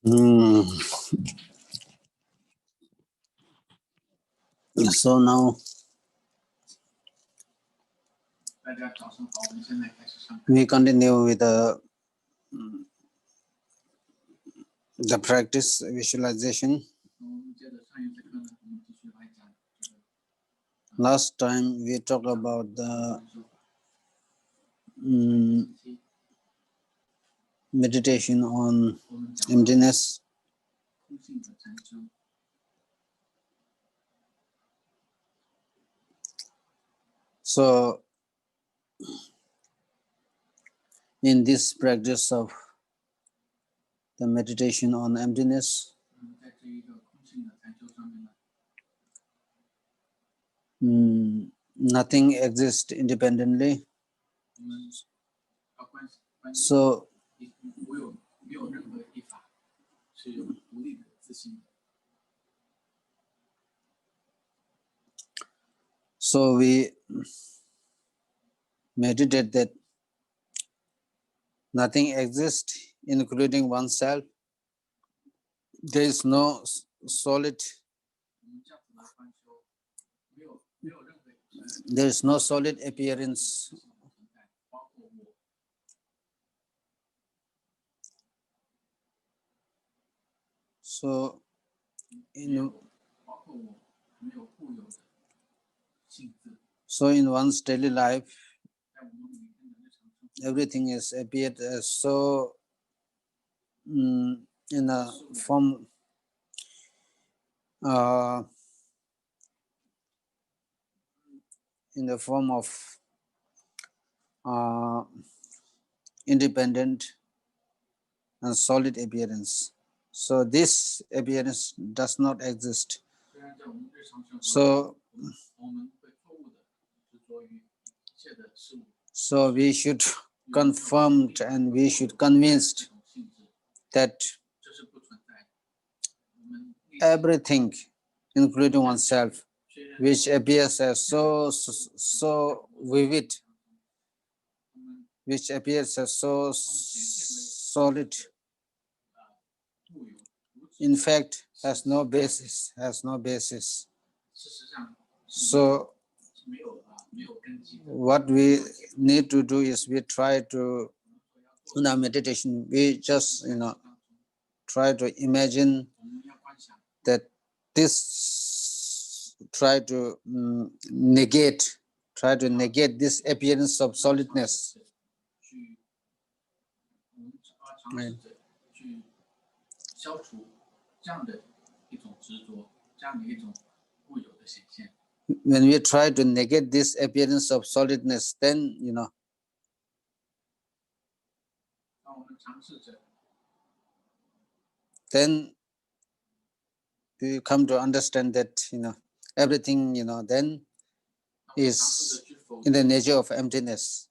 So now we continue with the practice visualization. Last time we talked about the meditation on emptiness. So in this practice of the meditation on emptiness, nothing exists independently. So we meditate that nothing exists, including oneself. There is no solid. There is no solid appearance. So in one's daily life, everything is appeared as so in a form in the form of independent and solid appearance. So this appearance does not exist. So we should confirm and we should convinced that everything, including oneself, which appears as so vivid, which appears as so solid, in fact has no basis. So what we need to do is we try to, in our meditation, we just try to imagine that this, try to negate this appearance of solidness. Right. When we try to negate this appearance of solidness, then then we come to understand that everything then is in the nature of emptiness.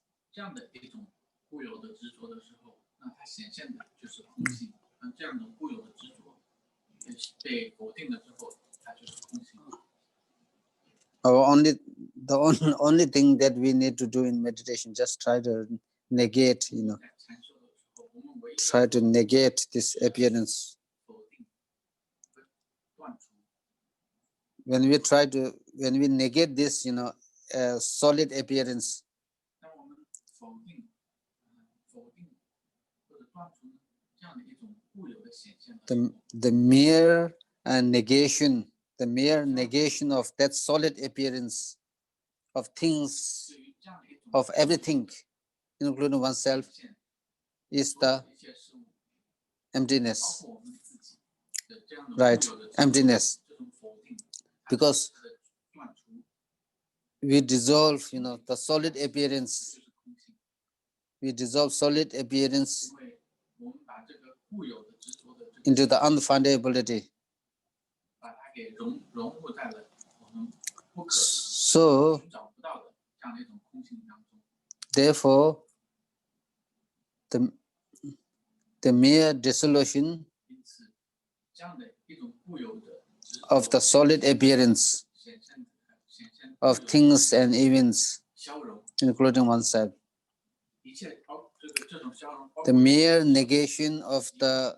The only thing that we need to do in meditation, just try to negate, try to negate this appearance. When we negate this, solid appearance, the mere negation of that solid appearance of things, of everything, including oneself, is the emptiness. Right, emptiness. Because we dissolve, the solid appearance. We dissolve solid appearance into the unfindability. So, therefore, the mere dissolution of the solid appearance of things and events, including oneself, the mere negation of the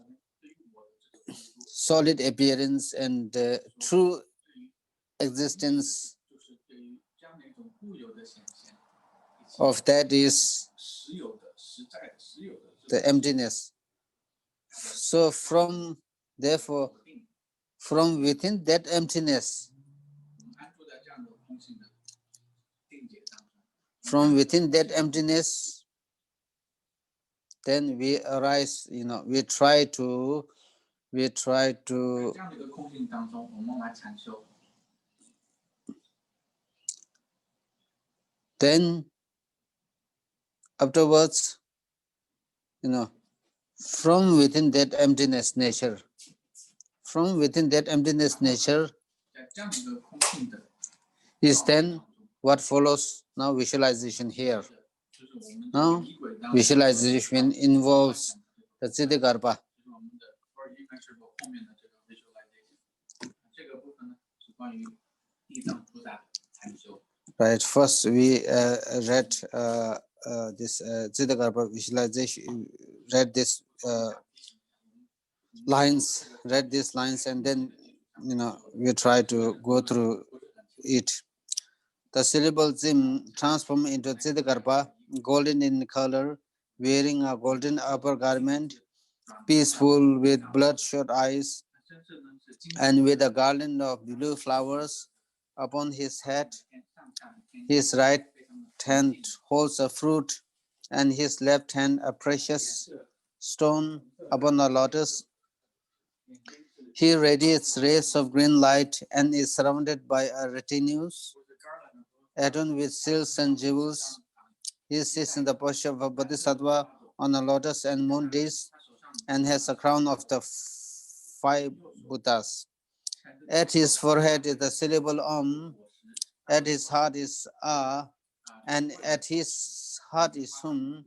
solid appearance and true existence of that is the emptiness. So therefore, from within that emptiness, then we arise, we try to then afterwards, from within that emptiness nature, is then what follows. Now visualization here. Now visualization involves the Ksitigarbah. Right. First, we read this Ksitigarbah visualization. Read this lines. Read these lines, and then we try to go through it. The syllable Zim transform into Ksitigarbah, golden in color, wearing a golden upper garment, peaceful with bloodshot eyes, and with a garland of blue flowers upon his head. His right hand holds a fruit, and his left hand a precious stone upon a lotus. He radiates rays of green light and is surrounded by a retinue adorned with silks and jewels. He sits in the posture of a bodhisattva on a lotus and moon dish and has a crown of the five Buddhas. At his forehead is the syllable Om, at his heart is A, and at his heart is Hum.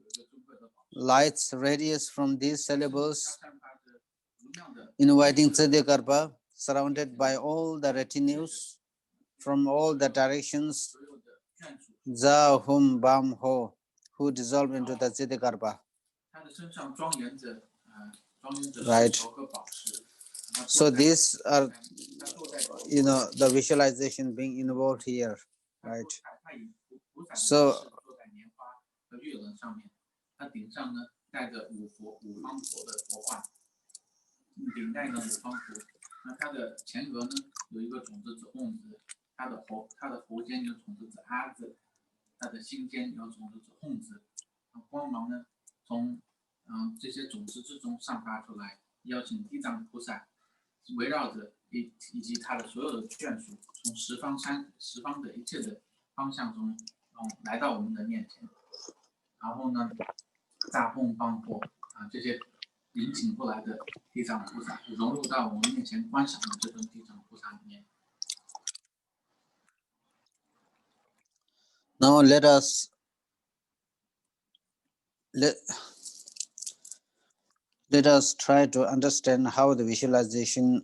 Lights radiate from these syllables, inviting Ksitigarbah, surrounded by all the retinues from all the directions, Za Hum Bam Ho, who dissolve into the Ksitigarbah. Right. So these are, the visualization being involved here, right? So now let us try to understand how the visualization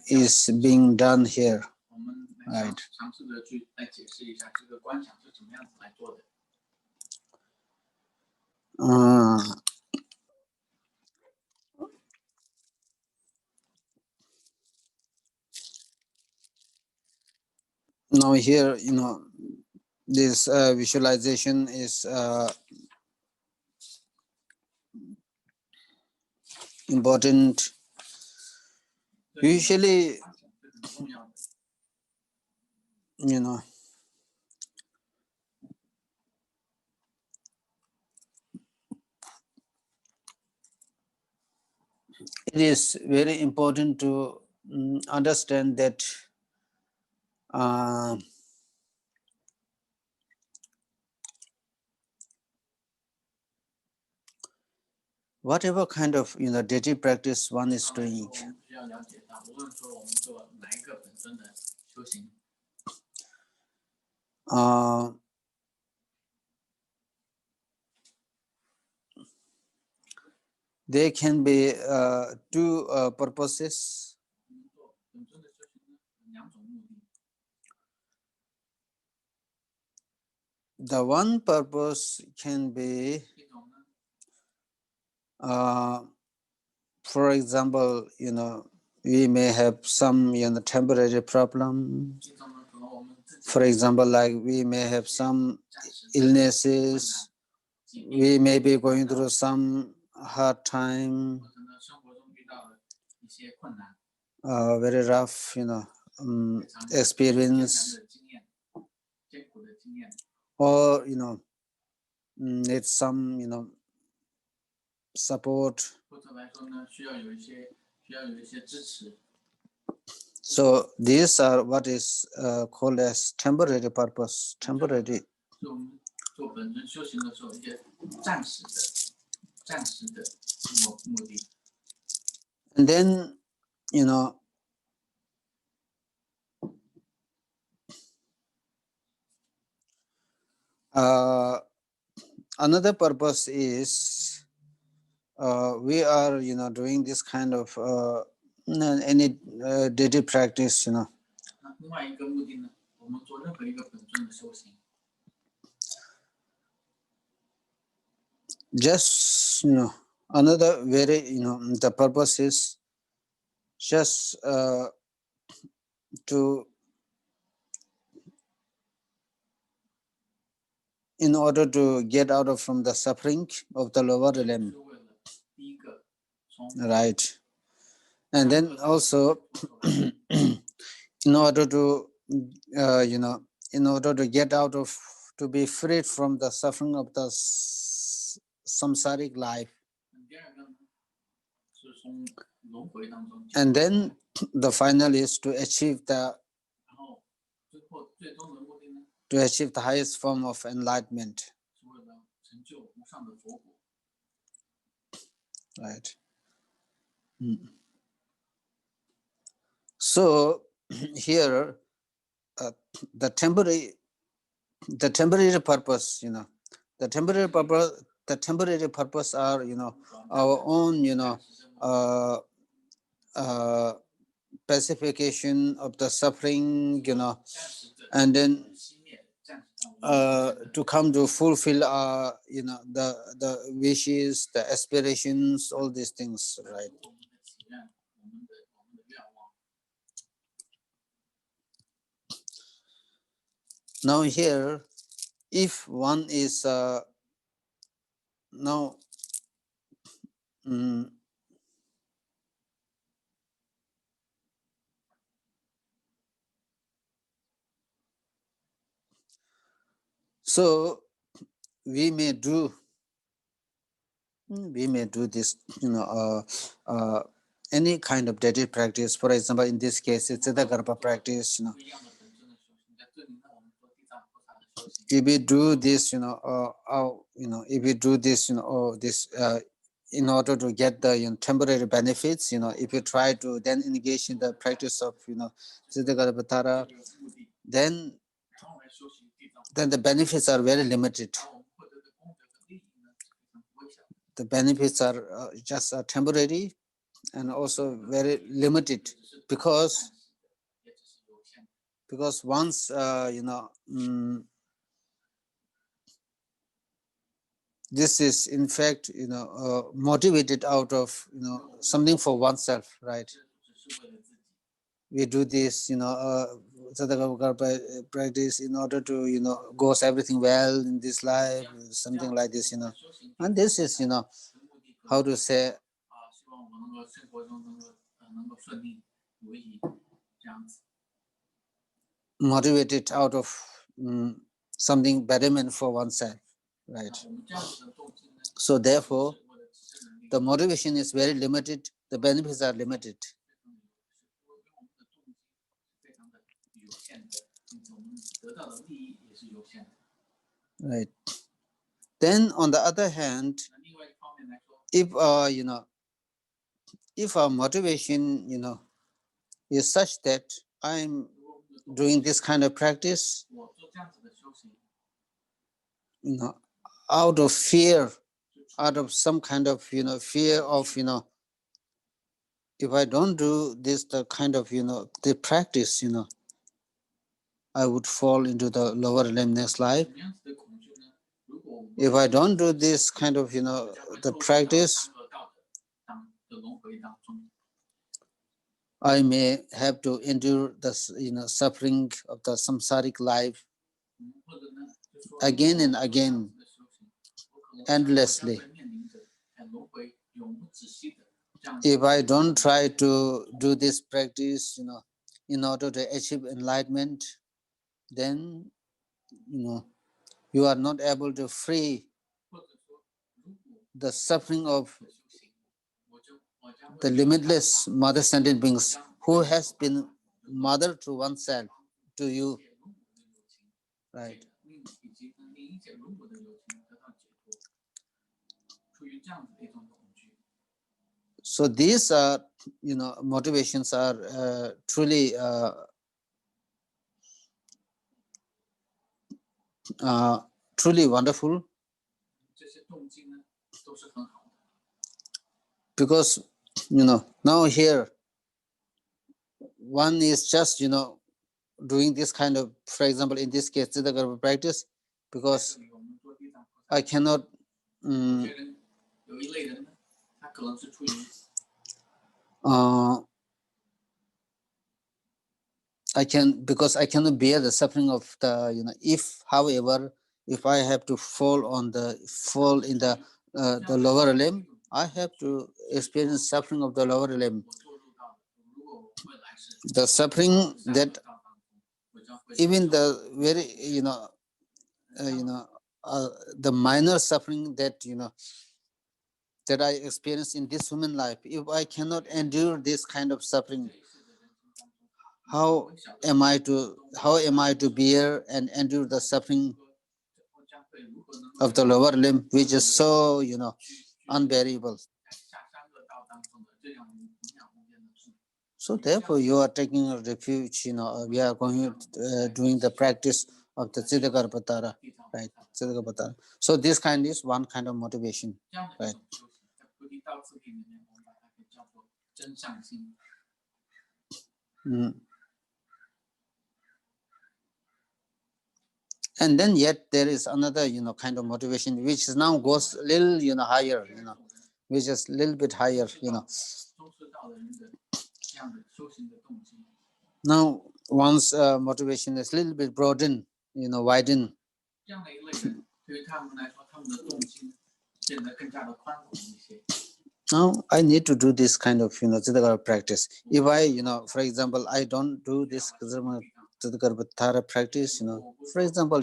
is being done here, right? Now here, this visualization is important. Usually, it is very important to understand that whatever kind of deity practice one is doing, there can be two purposes. The one purpose can be for example, we may have some temporary problem. For example, like we may have some illnesses, we may be going through some hard time, very rough, experience, or need some support. So these are what is called as temporary purpose, temporary. And then another purpose is we are doing this kind of any daily practice, just another very the purpose is just to in order to get out of from the suffering of the lower realm, right? And then also in order to in order to get out of, to be freed from the suffering of the samsaric life. And then the final is to achieve the highest form of enlightenment, right? So here the temporary purpose, the temporary purpose are our own uh, uh, pacification of the suffering, and then to come to fulfill the wishes, the aspirations, all these things, right? Now here, if one is now so we may do this, any kind of daily practice. For example, in this case, it's the Ksitigarbah practice. If we do this, if we do this, in order to get the temporary benefits, if you try to then engage in the practice of Ksitigarbha, then the benefits are very limited. The benefits are just temporary and also very limited, because once this is in fact motivated out of something for oneself, right? We do this Ksitigarbha practice in order to goes everything well in this life, something like this, and this is how to say, motivated out of something betterment for oneself, right? So therefore the motivation is very limited, the benefits are limited, right? Then on the other hand, if if our motivation is such that I'm doing this kind of practice out of fear, out of some kind of fear of if I don't do this the kind of the practice, I would fall into the lower realm next life. If I don't do this kind of the practice, I may have to endure the suffering of the samsaric life again and again, endlessly. If I don't try to do this practice, in order to achieve enlightenment, then you are not able to free the suffering of the limitless mother sentient beings who has been mother to oneself, to you, right? So these are, motivations are truly wonderful, because now here one is just doing this kind of, for example, in this case, Ksitigarbah practice, because I cannot. Uh, because I cannot bear the suffering of the if, however, if I have to fall in the lower limb, I have to experience suffering of the lower limb. The suffering that even the very the minor suffering that I experience in this human life, if I cannot endure this kind of suffering, how am I to bear and endure the suffering of the lower limb, which is so unbearable? So therefore, you are taking a refuge. We are going doing the practice of the Ksitigarbah, right? Ksitigarbah. So this kind is one kind of motivation, right? Mm. And then yet there is another kind of motivation which now goes a little higher, which is a little bit higher. Now one's motivation is a little bit broadened, widen. Now I need to do this kind of Ksitigarbah practice. If I for example, I don't do this Ksitigarbah practice, for example,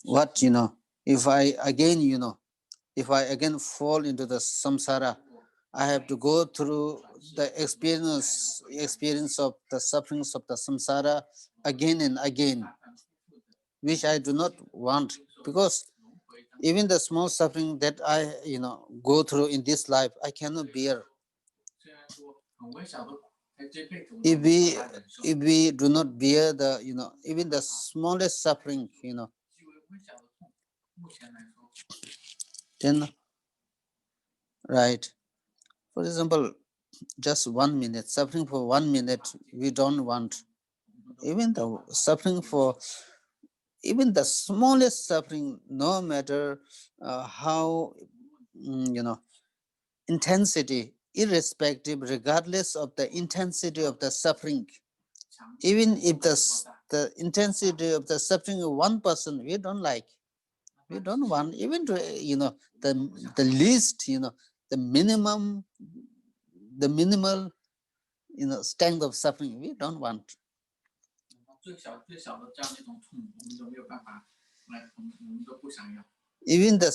what if I again if I again fall into the samsara, I have to go through the experience of the sufferings of the samsara again and again, which I do not want, because even the small suffering that I go through in this life, I cannot bear. If we do not bear the even the smallest suffering, then right. For example, just 1 minute suffering for 1 minute, we don't want. Even the suffering for even the smallest suffering, no matter how intensity, irrespective, regardless of the intensity of the suffering, even if the intensity of the suffering of one person we don't like, we don't want, even to the least, the minimum, the minimal strength of suffering we don't want. Even the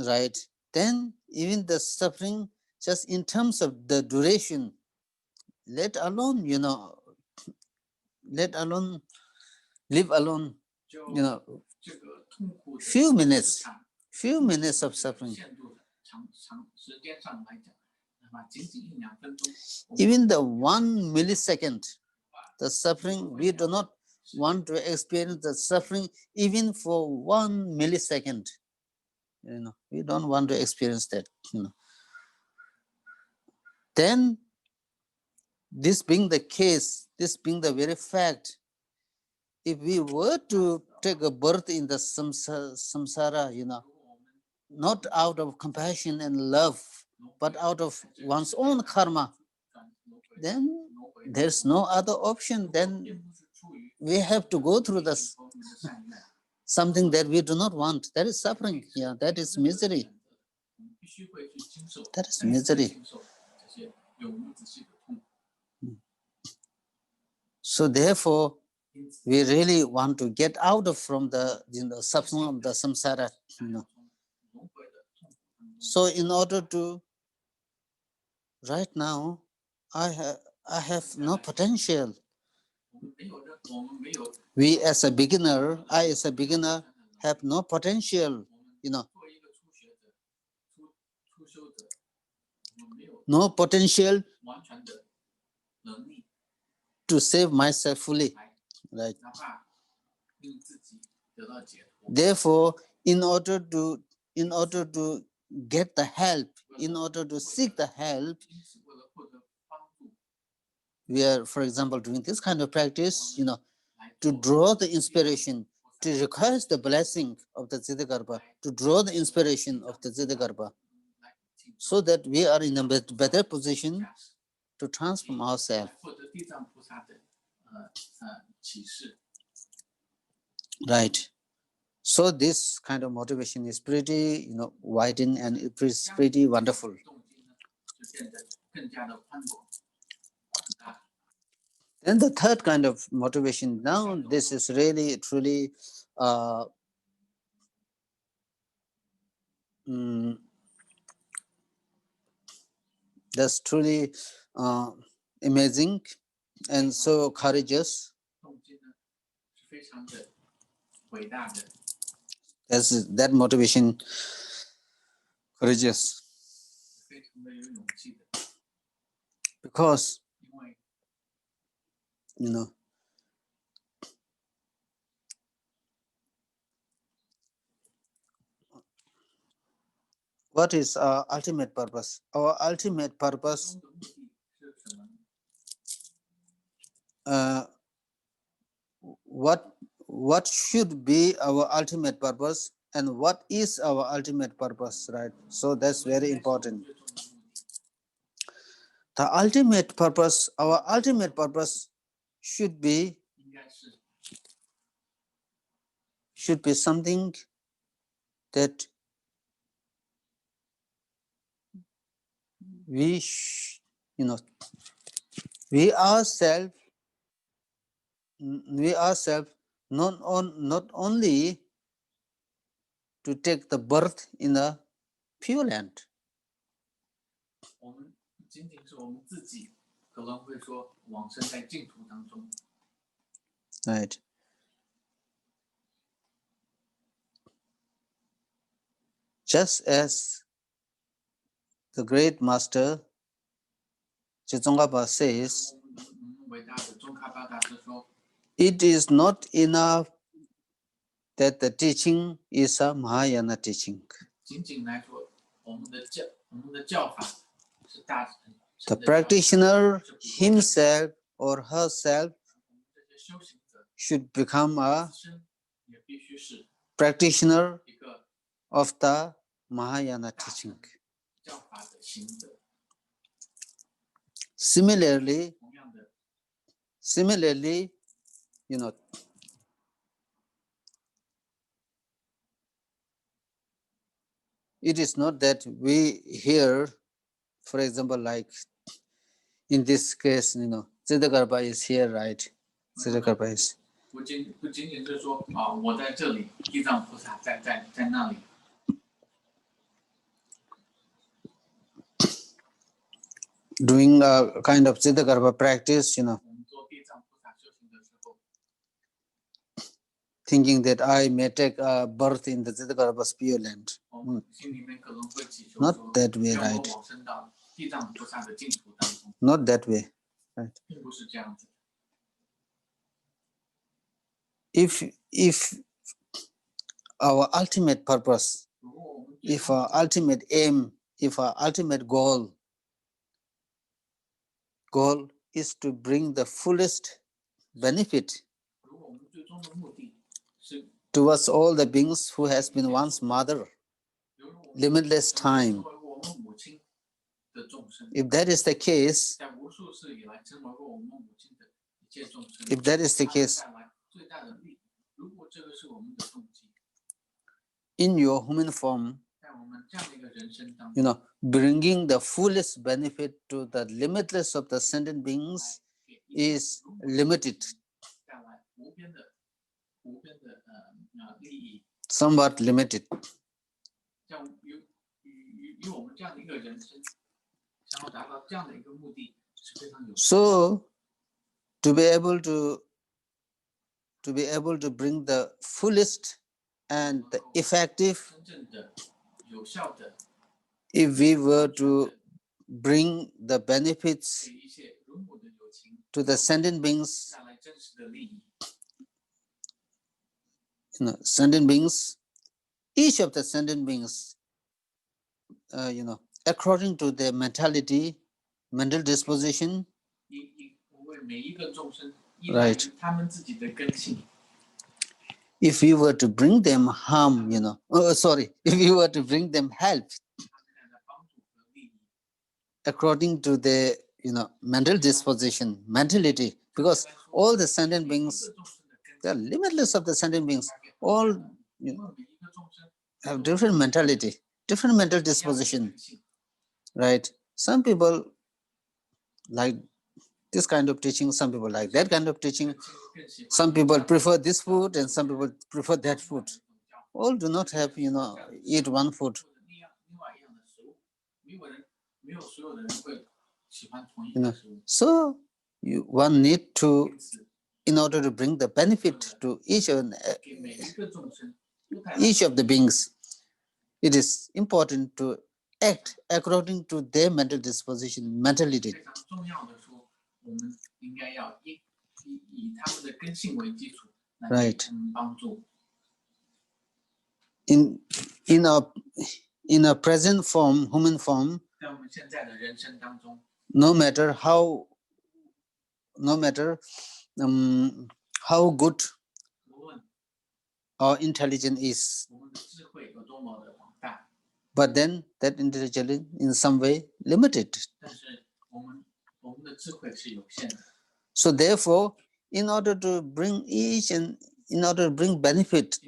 right, then even the suffering just in terms of the duration, let alone let alone live alone, few minutes of suffering, even the 1 millisecond, the suffering, we do not want to experience the suffering even for 1 millisecond. We don't want to experience that. Then, this being the case, this being the very fact, if we were to take a birth in the samsara, not out of compassion and love, but out of one's own karma, then there's no other option. Then we have to go through this something that we do not want. That is suffering. Yeah, that is misery. That is misery. So therefore, we really want to get out of from the suffering of the samsara. So in order to, right now, I have no potential. We as a beginner, I as a beginner have no potential, no potential to save myself fully. Right. Therefore, in order to get the help, in order to seek the help, we are, for example, doing this kind of practice, to draw the inspiration, to request the blessing of the Ksitigarbah, to draw the inspiration of the Ksitigarbah, so that we are in a better position to transform ourselves. Right. So this kind of motivation is pretty, widened, and it's pretty wonderful. And the third kind of motivation, now this is really, truly that's truly amazing and so courageous. That motivation courageous. Because, what is our ultimate purpose? Our ultimate purpose, what should be our ultimate purpose, and what is our ultimate purpose, right? So that's very important. The ultimate purpose, our ultimate purpose should be something that we we ourselves not only to take the birth in a pure land, right? Just as the great master Ksitigarbah says, it is not enough that the teaching is a Mahayana teaching. The practitioner himself or herself should become a practitioner of the Mahayana teaching. Similarly, it is not that we hear, for example, like in this case, Ksitigarbah is here, right? Ksitigarbah is. Doing a kind of Ksitigarbah practice, thinking that I may take a birth in the Ksitigarbah's pure land. Not that way, right? Not that way, right? If our ultimate purpose, if our ultimate aim, if our ultimate goal is to bring the fullest benefit towards all the beings who has been once mother, limitless time, if that is the case, if that is the case, in your human form, bringing the fullest benefit to the limitless of the sentient beings is limited, somewhat limited. So, to be able to bring the fullest and the effective, if we were to bring the benefits to the sentient beings, sentient beings, each of the sentient beings, according to their mentality, mental disposition, right? If we were to bring them harm, if we were to bring them help, according to their, mental disposition, mentality, because all the sentient beings, the limitless of the sentient beings, all have different mentality, different mental disposition, right? Some people like this kind of teaching, some people like that kind of teaching, some people prefer this food and some people prefer that food. All do not have, eat one food. So one need to, in order to bring the benefit to each of the beings, it is important to act according to their mental disposition, mentality. Right. In a present form, human form, no matter how good or intelligent is, but then that intelligence in some way limited. So therefore, in order to bring benefit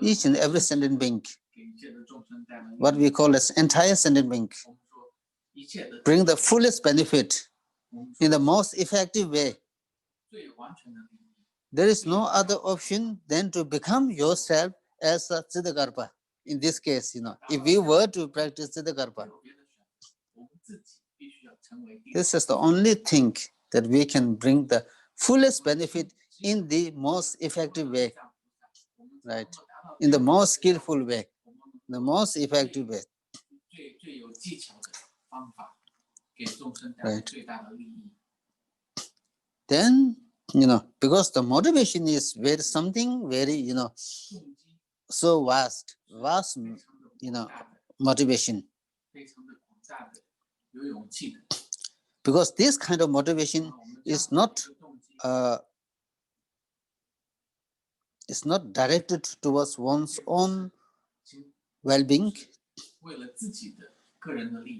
each and every sentient being, what we call as entire sentient being, bring the fullest benefit in the most effective way, there is no other option than to become yourself as a Ksitigarbah. In this case, if we were to practice Ksitigarbah, this is the only thing that we can bring the fullest benefit in the most effective way, right? In the most skillful way, the most effective way. Right. Then, because the motivation is something very, so vast, motivation. Because this kind of motivation is not directed towards one's own well-being.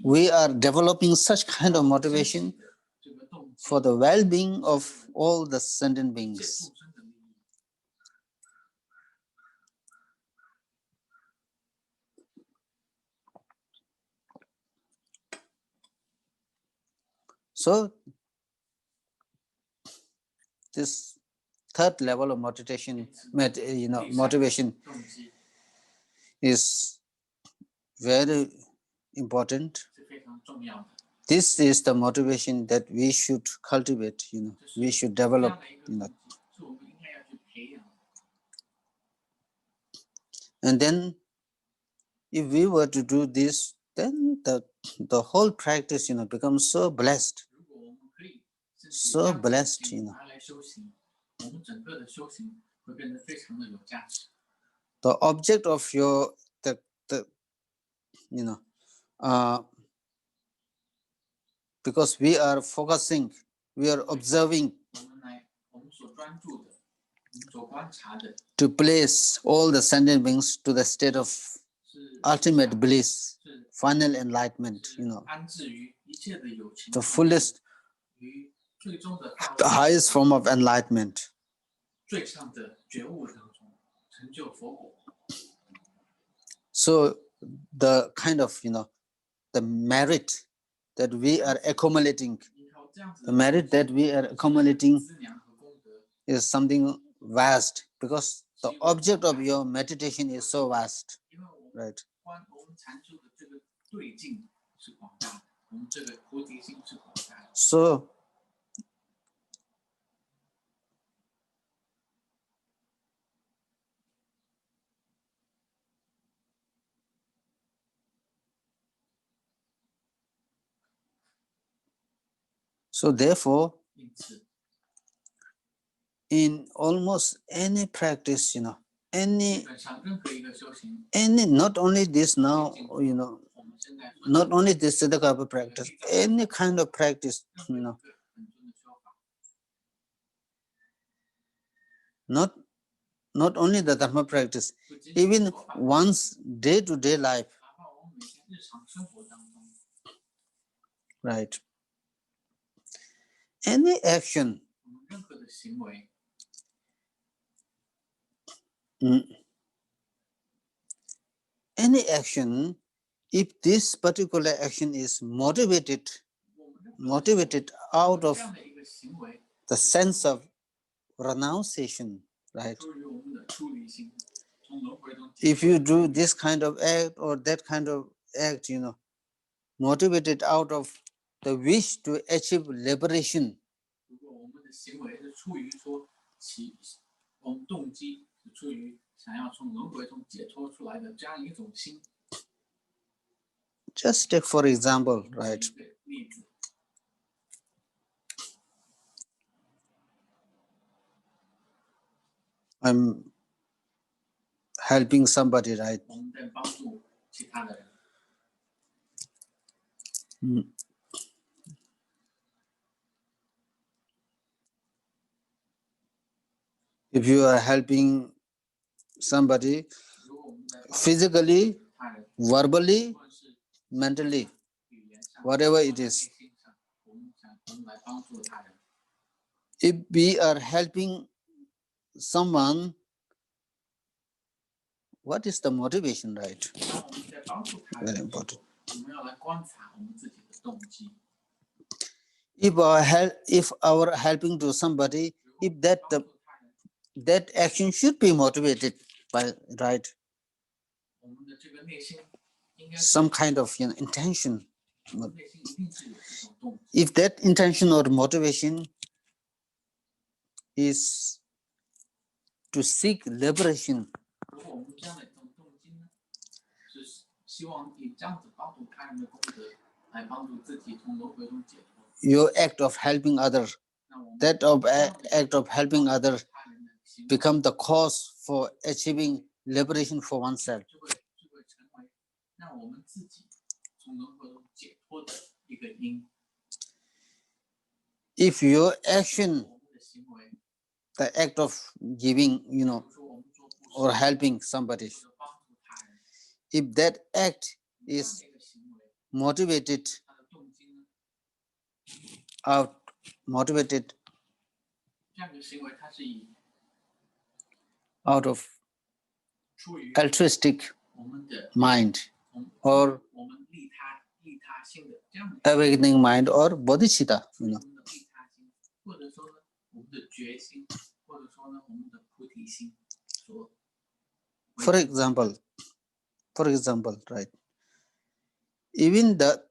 We are developing such kind of motivation for the well-being of all the sentient beings. So this third level of motivation is very important. This is the motivation that we should cultivate, we should develop, And then if we were to do this, then the whole practice, becomes so blessed. So blessed, The object of your, because we are focusing, we are observing, to place all the sentient beings to the state of ultimate bliss, final enlightenment, the fullest, the highest form of enlightenment. So the kind of, the merit that we are accumulating, is something vast, because the object of your meditation is so vast, right? So therefore, in almost any practice, any not only this now, not only this Ksitigarbha practice, any kind of practice, not only the Dharma practice, even one's day-to-day life, right? Any action, if this particular action is motivated out of the sense of renunciation, right? If you do this kind of act or that kind of act, motivated out of the wish to achieve liberation, just take for example, right? I'm helping somebody, right? If you are helping somebody physically, verbally, mentally, whatever it is, if we are helping someone, what is the motivation, right? Very important. If our helping to somebody, if that action should be motivated by, right, some kind of intention. If that intention or motivation is to seek liberation, your act of helping others, act of helping others become the cause for achieving liberation for oneself. If your action, the act of giving, or helping somebody, if that act is motivated out of altruistic mind or awakening mind or bodhicitta, for example, right, even the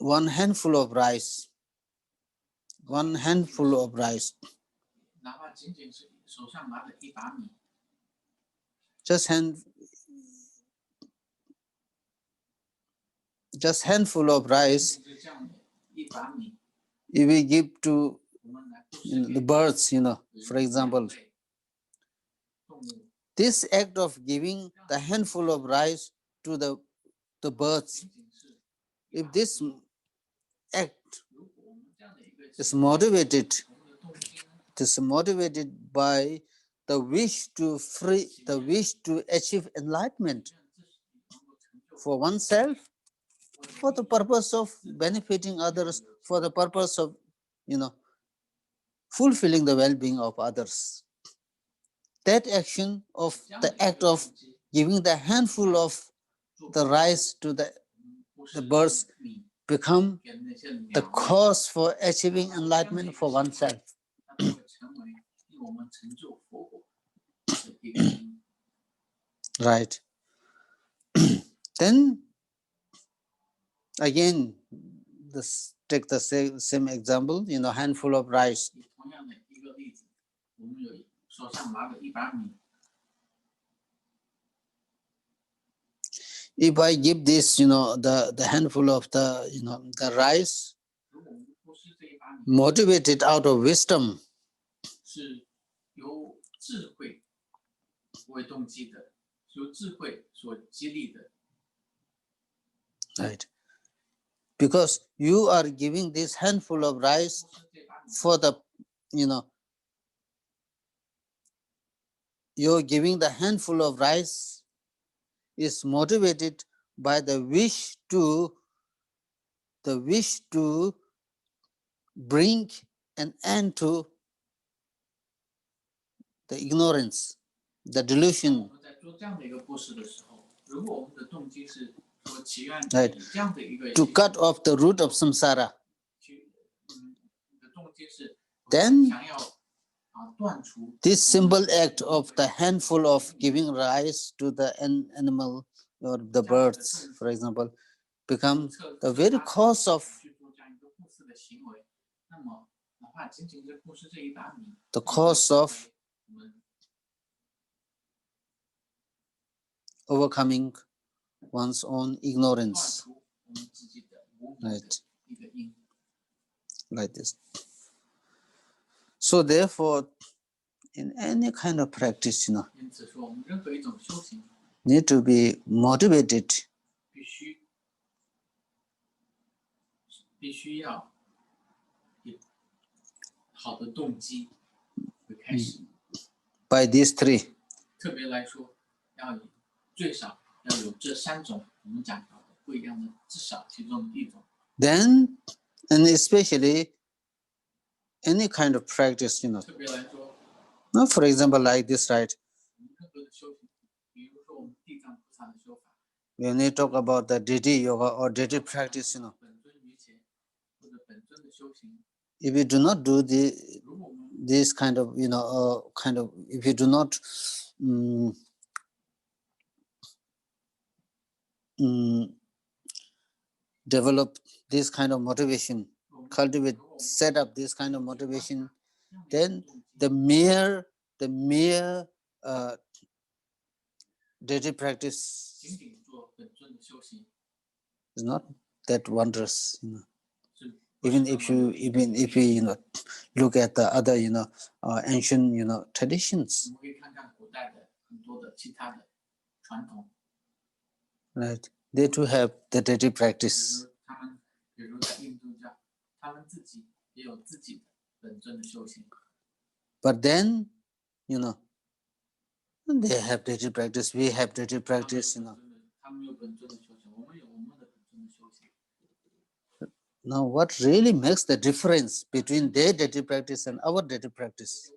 one handful of rice, just handful of rice, if we give to the birds, for example, this act of giving the handful of rice to the birds, if this act is motivated it is motivated by the wish to achieve enlightenment for oneself, for the purpose of benefiting others, for the purpose of, fulfilling the well-being of others. That action of the act of giving the handful of the rice to the birds become the cause for achieving enlightenment for oneself. Right. Then again, take the same example, handful of rice. If I give this, the handful of the rice, motivated out of wisdom, right? Because you are giving this handful of rice for the, you're giving the handful of rice is motivated by the wish to bring an end to the ignorance, the delusion. Right. To cut off the root of samsara. Then this simple act of the handful of giving rice to the animal or the birds, for example, become the very cause of overcoming one's own ignorance. Right. Like this. So therefore, in any kind of practice, need to be motivated by these three. Then, and especially any kind of practice, now, for example, like this, right? When we talk about the deity yoga or deity practice, if you do not do this kind of, if you do not develop this kind of motivation, set up this kind of motivation, then the mere deity practice is not that wondrous. Even if you look at the other ancient traditions, right? They too have the deity practice. But then, they have deity practice, we have deity practice, Now, what really makes the difference between their deity practice and our deity practice?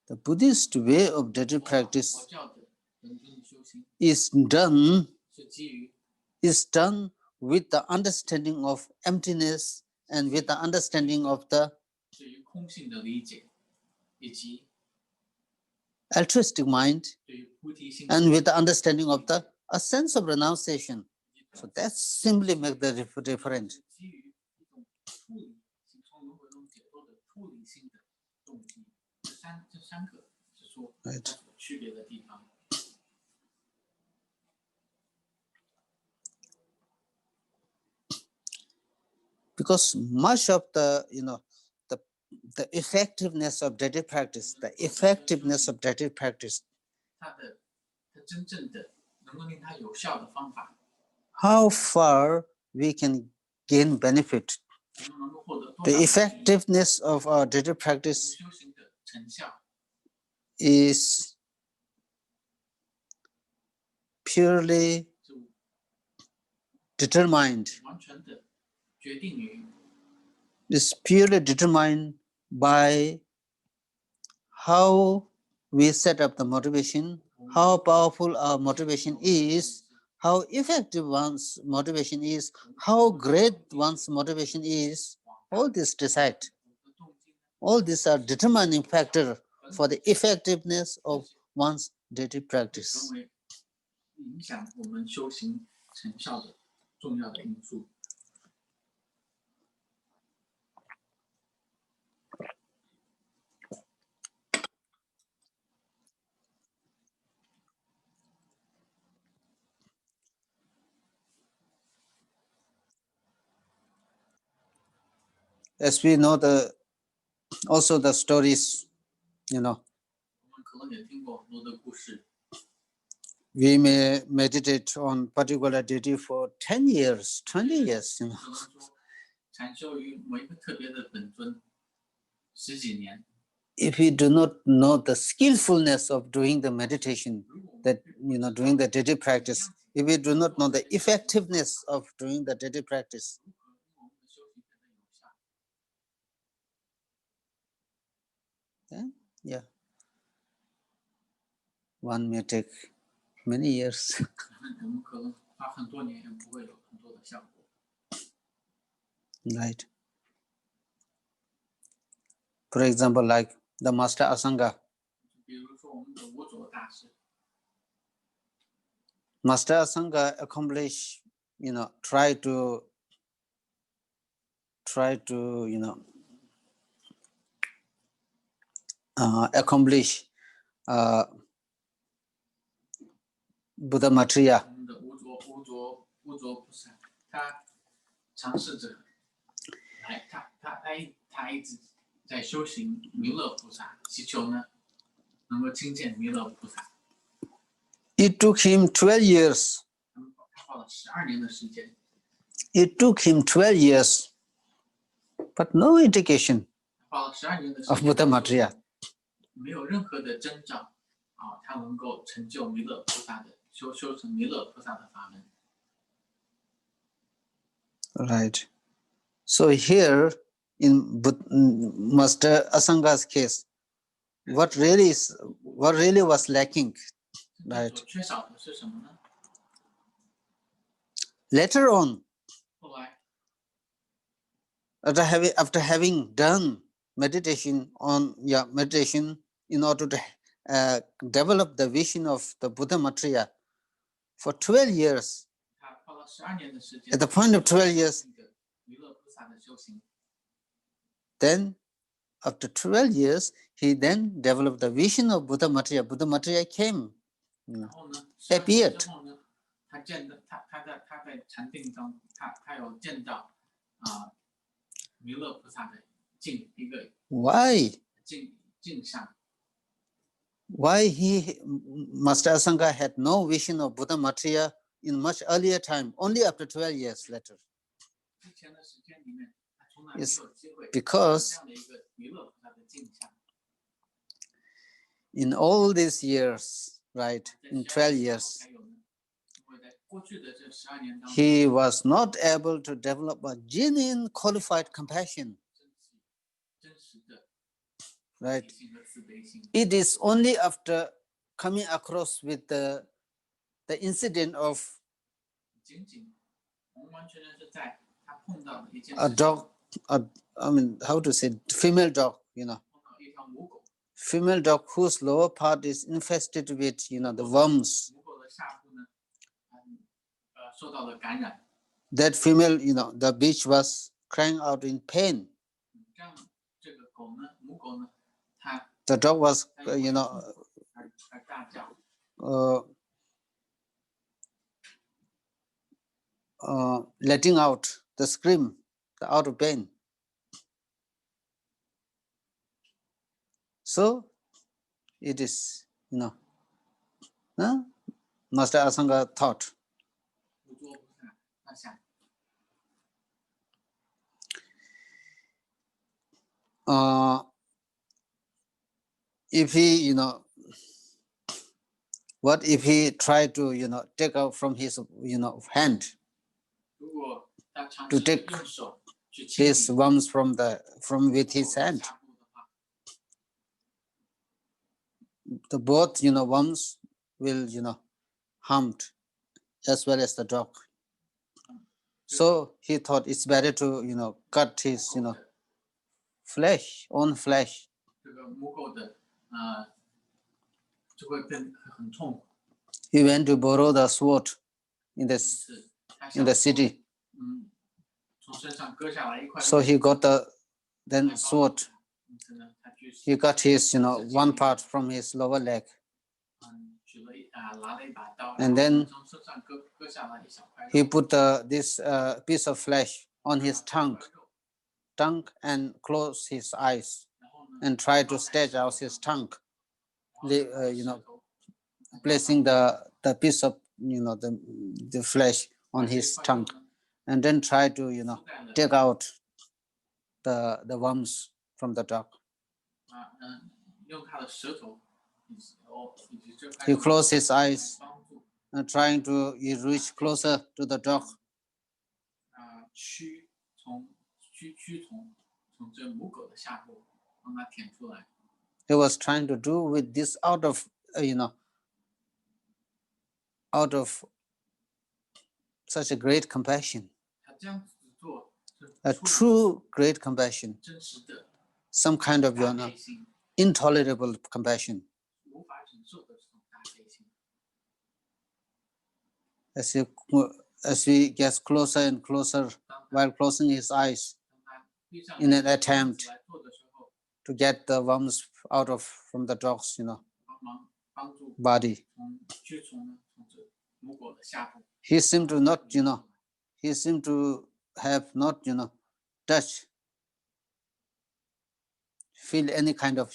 The Buddhist way of deity practice is done with the understanding of emptiness and with the understanding of the altruistic mind and with the understanding of a sense of renunciation. So that simply makes the difference. Right. Because much of the effectiveness of deity practice, how far we can gain benefit. The effectiveness of our daily practice is purely determined. Is purely determined by how we set up the motivation, how powerful our motivation is, how effective one's motivation is, how great one's motivation is. All this decide. All these are determining factor for the effectiveness of one's daily practice. As we know, also the stories, we may meditate on particular deity for 10 years, 20 years. If we do not know the skillfulness of doing the meditation, that doing the daily practice, if we do not know the effectiveness of doing the daily practice, then one may take many years. Right. For example, like the Master Asanga. Master Asanga accomplish, try to accomplish Buddha Matriya. It took him 12 years. It took him 12 years, but no indication of Buddha Matriya. Right. So here in Master Asanga's case, what really was lacking, right? Later on, after having done meditation in order to develop the vision of the Buddha Matriya for 12 years, at the point of 12 years, then after 12 years, he then developed the vision of Buddha Matriya. Buddha Matriya came, appeared. Why? Why Master Asanga had no vision of Buddha Matriya in much earlier time, only after 12 years later? Yes, because in all these years, right, in 12 years, he was not able to develop a genuine qualified compassion. Right? It is only after coming across with the incident of a dog, how to say, female dog, female dog whose lower part is infested with, the worms. That female, the bitch was crying out in pain. The dog was, letting out the scream, out of pain. So it is, Master Asanga thought, if he, what if he tried to, take out from his, hand, to take his worms from with his hand? The both, worms will, harmed as well as the dog. So he thought it's better to, cut his, flesh, own flesh. He went to borrow the sword in the city. So he got the then sword. He cut his, one part from his lower leg. And then he put this piece of flesh on his tongue and closed his eyes and tried to stretch out his tongue, placing the piece of, the flesh on his tongue, and then try to, take out the worms from the dog. He closed his eyes and trying to reach closer to the dog. He was trying to do with this out of such a great compassion, a true great compassion, some kind of intolerable compassion. As he gets closer and closer while closing his eyes in an attempt to get the worms out from the dog's body, he seemed to not he seemed to have not touch, feel any kind of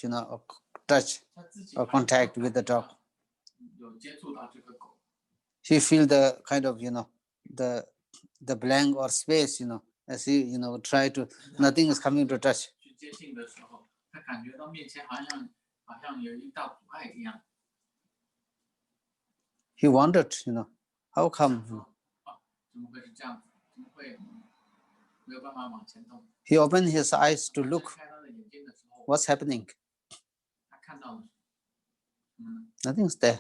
touch or contact with the dog. He feel the kind of the blank or space, as he try to, nothing is coming to touch. He wondered, how come? He opened his eyes to look what's happening. Nothing's there.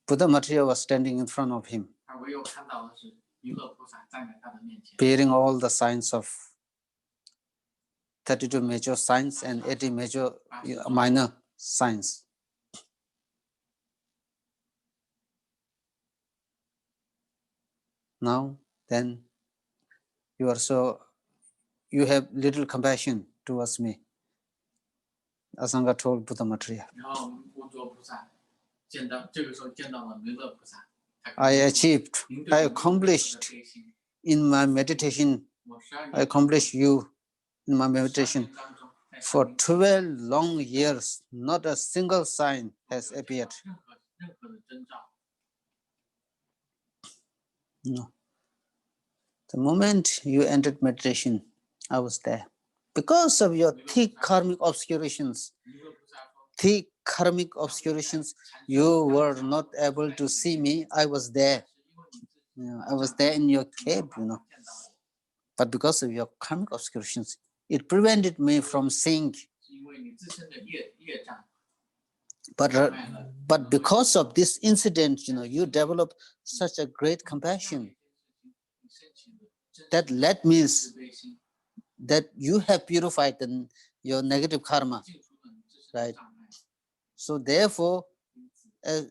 Buddha Matriya was standing in front of him, bearing all the signs of 32 major signs and 80 major minor signs. Now, then, you have little compassion towards me, Asanga told Buddha Matriya. I accomplished in my meditation, I accomplished you in my meditation. For 12 long years, not a single sign has appeared. No. The moment you entered meditation, I was there. Because of your thick karmic obscurations, you were not able to see me. I was there. I was there in your cave, But because of your karmic obscurations, it prevented me from seeing. But because of this incident, you developed such a great compassion. That means that you have purified your negative karma, right? So therefore, as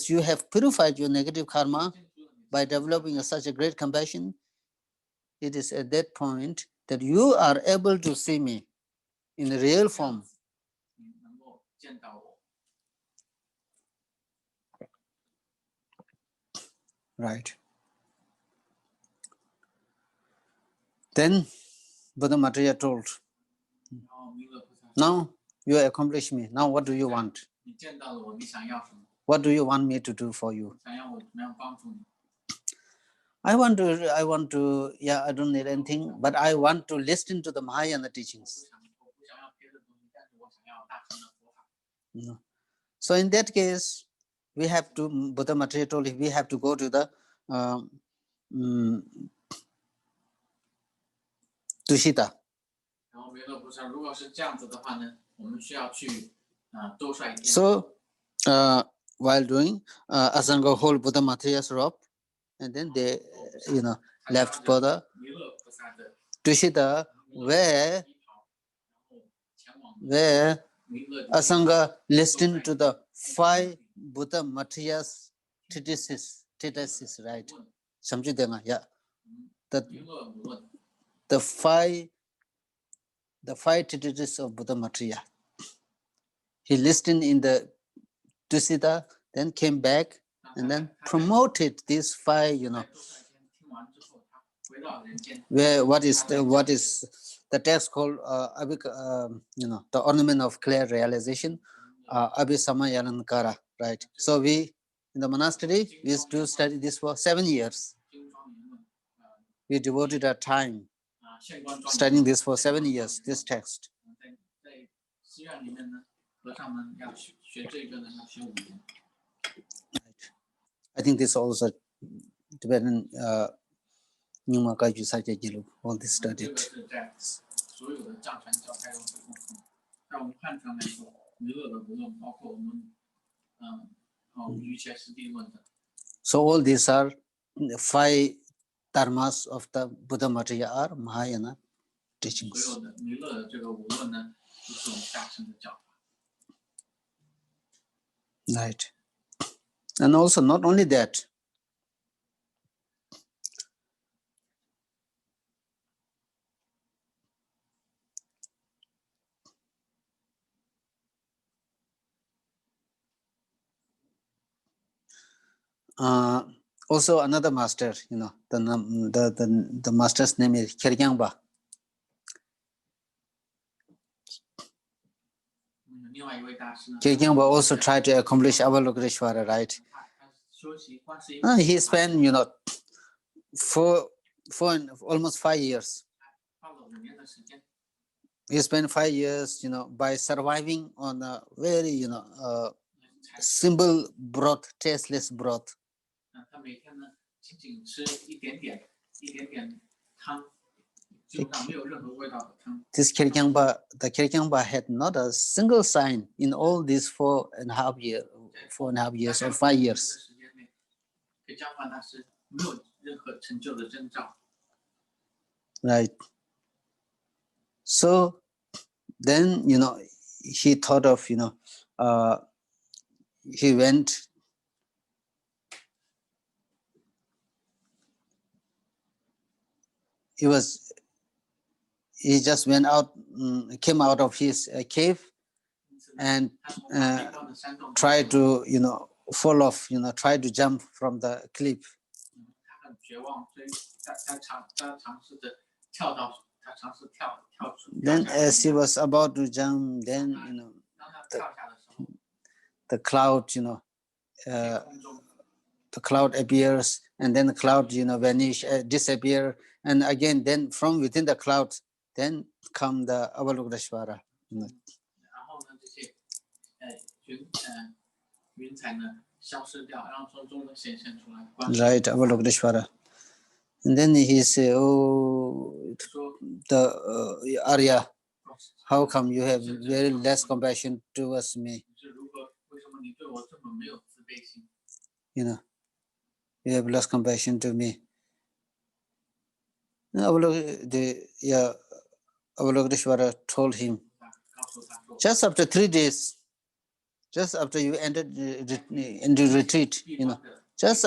you have purified your negative karma by developing such a great compassion, it is at that point that you are able to see me in a real form. Right. Then Buddha Matriya told, now you accomplished me. Now what do you want? What do you want me to do for you? I want to, yeah, I don't need anything, but I want to listen to the Mahayana teachings. No. So in that case, we have to, Buddha Matriya told we have to go to the Tushita. So while doing, Asanga hold Buddha Matriya's rope, and then they, left for the Tushita, where Asanga listened to the 5 Buddha Matriya's treatises, right? Yeah. The five treatises of Buddha Matriya. He listened in the Tusita, then came back and then promoted these 5, where what is the text called the ornament of clear realization, Abhisamayanankara, right? So we in the monastery we used to study this for 7 years. We devoted our time studying this for 7 years, this text. I think this also Tibetan all this studied. So all these are 5 dharmas of the Buddha Matriya are Mahayana teachings. Right. And also not only that, also another master, the master's name is Ksitigarbah. Ksitigarbah also tried to accomplish Avalokiteshvara, right? He spent, almost 5 years. He spent 5 years, by surviving on a very, simple broth, tasteless broth. This the Ksitigarbah had not a single sign in all these 4.5 years or 5 years. Right. So then, he thought of, he went. He just went out, came out of his cave and tried to, fall off, tried to jump from the cliff. Then as he was about to jump, then, the cloud, the cloud appears, and then the cloud, vanish, disappear, and again, then from within the cloud, then come the Avalokiteshvara. Right, Avalokiteshvara. And then he said, "Oh, the Arya, how come you have very less compassion towards me? You have less compassion to me." Avalokiteshvara told him, just after 3 days, just after you entered into retreat, just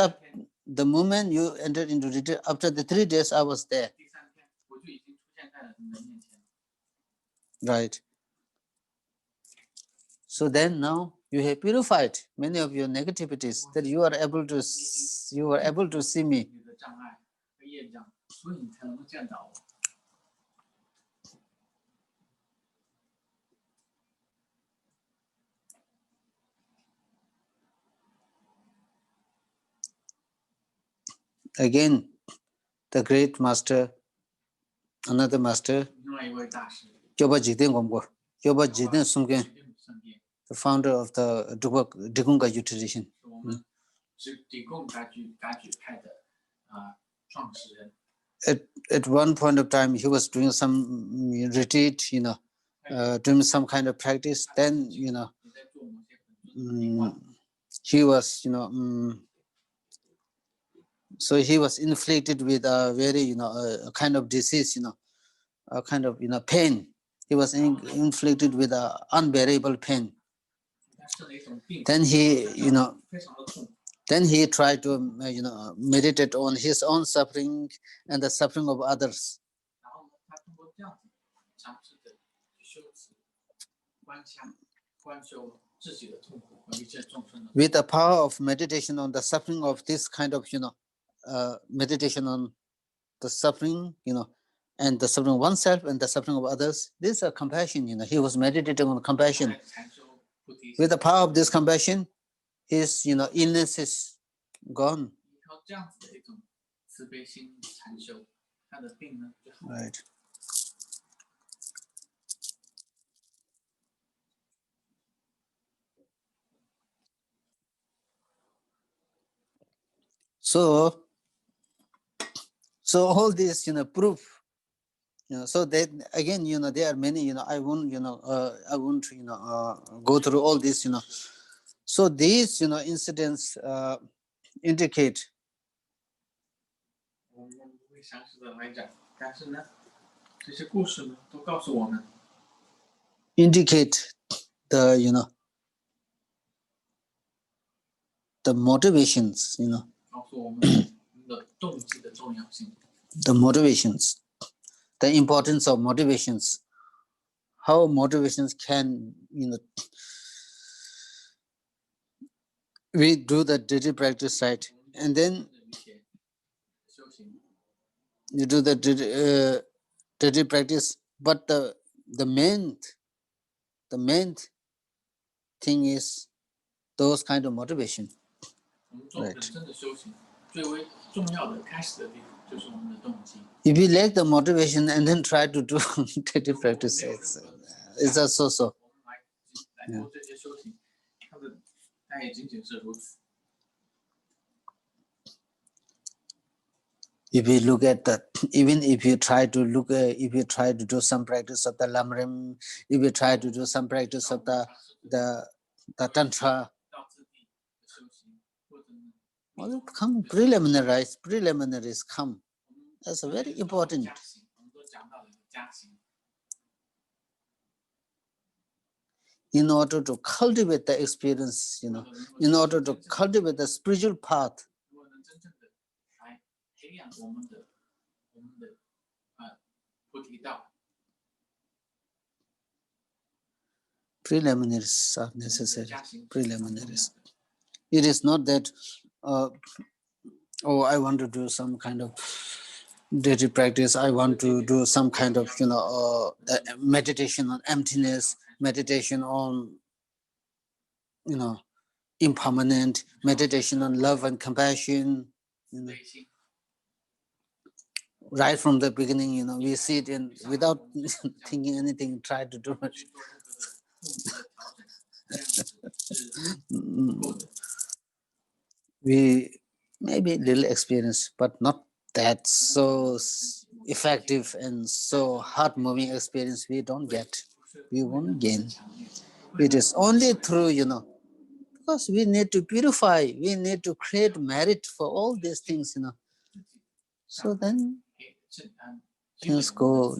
the moment you entered into retreat, after the 3 days, I was there. Right. So then now you have purified many of your negativities, that you are able to see me. again, the great master, another master, Choba Jidin Gomgo, Choba Jidin Sumgen, the founder of the Digunga tradition. At one point of time, he was doing some retreat, doing some kind of practice. Then, he was, so he was inflicted with a very, a kind of disease, a kind of, pain. He was inflicted with an unbearable pain. Then he tried to, meditate on his own suffering and the suffering of others. With the power of meditation on the suffering of this kind of, meditation on the suffering, and the suffering of oneself and the suffering of others, this is compassion. He was meditating on compassion. With the power of this compassion, his, illness is gone. Right. So all this, proof. So that again, there are many. I won't, go through all this. So these, incidents indicate. Indicate the, the motivations, the motivations, the importance of motivations, how motivations can, we do the daily practice, right? And then you do the daily practice, but the main thing is those kind of motivation. Right. If you lack the motivation and then try to do daily practice, it's a so-so. Yeah. If you look at that, even if you try to look, if you try to do some practice of the lamrim, if you try to do some practice of the tantra, well, come preliminaries come. That's very important. In order to cultivate the experience, in order to cultivate the spiritual path, preliminaries are necessary. Preliminaries. It is not that, I want to do some kind of daily practice. I want to do some kind of, meditation on emptiness, meditation on, impermanent, meditation on love and compassion. Right from the beginning, we sit in without thinking anything, try to do it. We maybe little experience, but not that so effective and so heart-moving experience we don't get. We won't gain. It is only through, because we need to purify, we need to create merit for all these things, So then things go,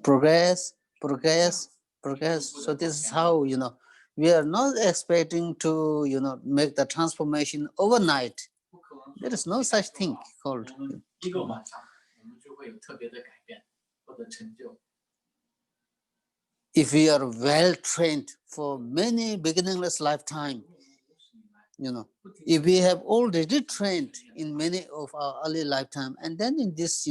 progress. So this is how, we are not expecting to, make the transformation overnight. There is no such thing called. If we are well trained for many beginningless lifetime, if we have already trained in many of our early lifetime, and then in this,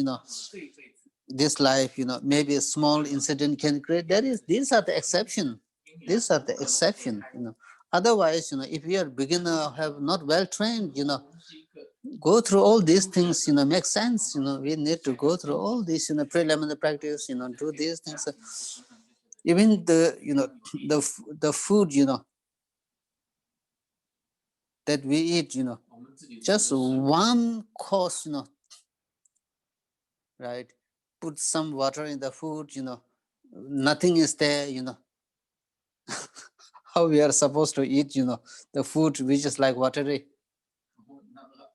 this life, maybe a small incident can create. These are the exception. These are the exception. Otherwise, if we are beginner, have not well trained, go through all these things, make sense. We need to go through all these, preliminary practice, do these things. Even the food, that we eat, just one course, right? Put some water in the food, nothing is there, how we are supposed to eat, the food which is like watery.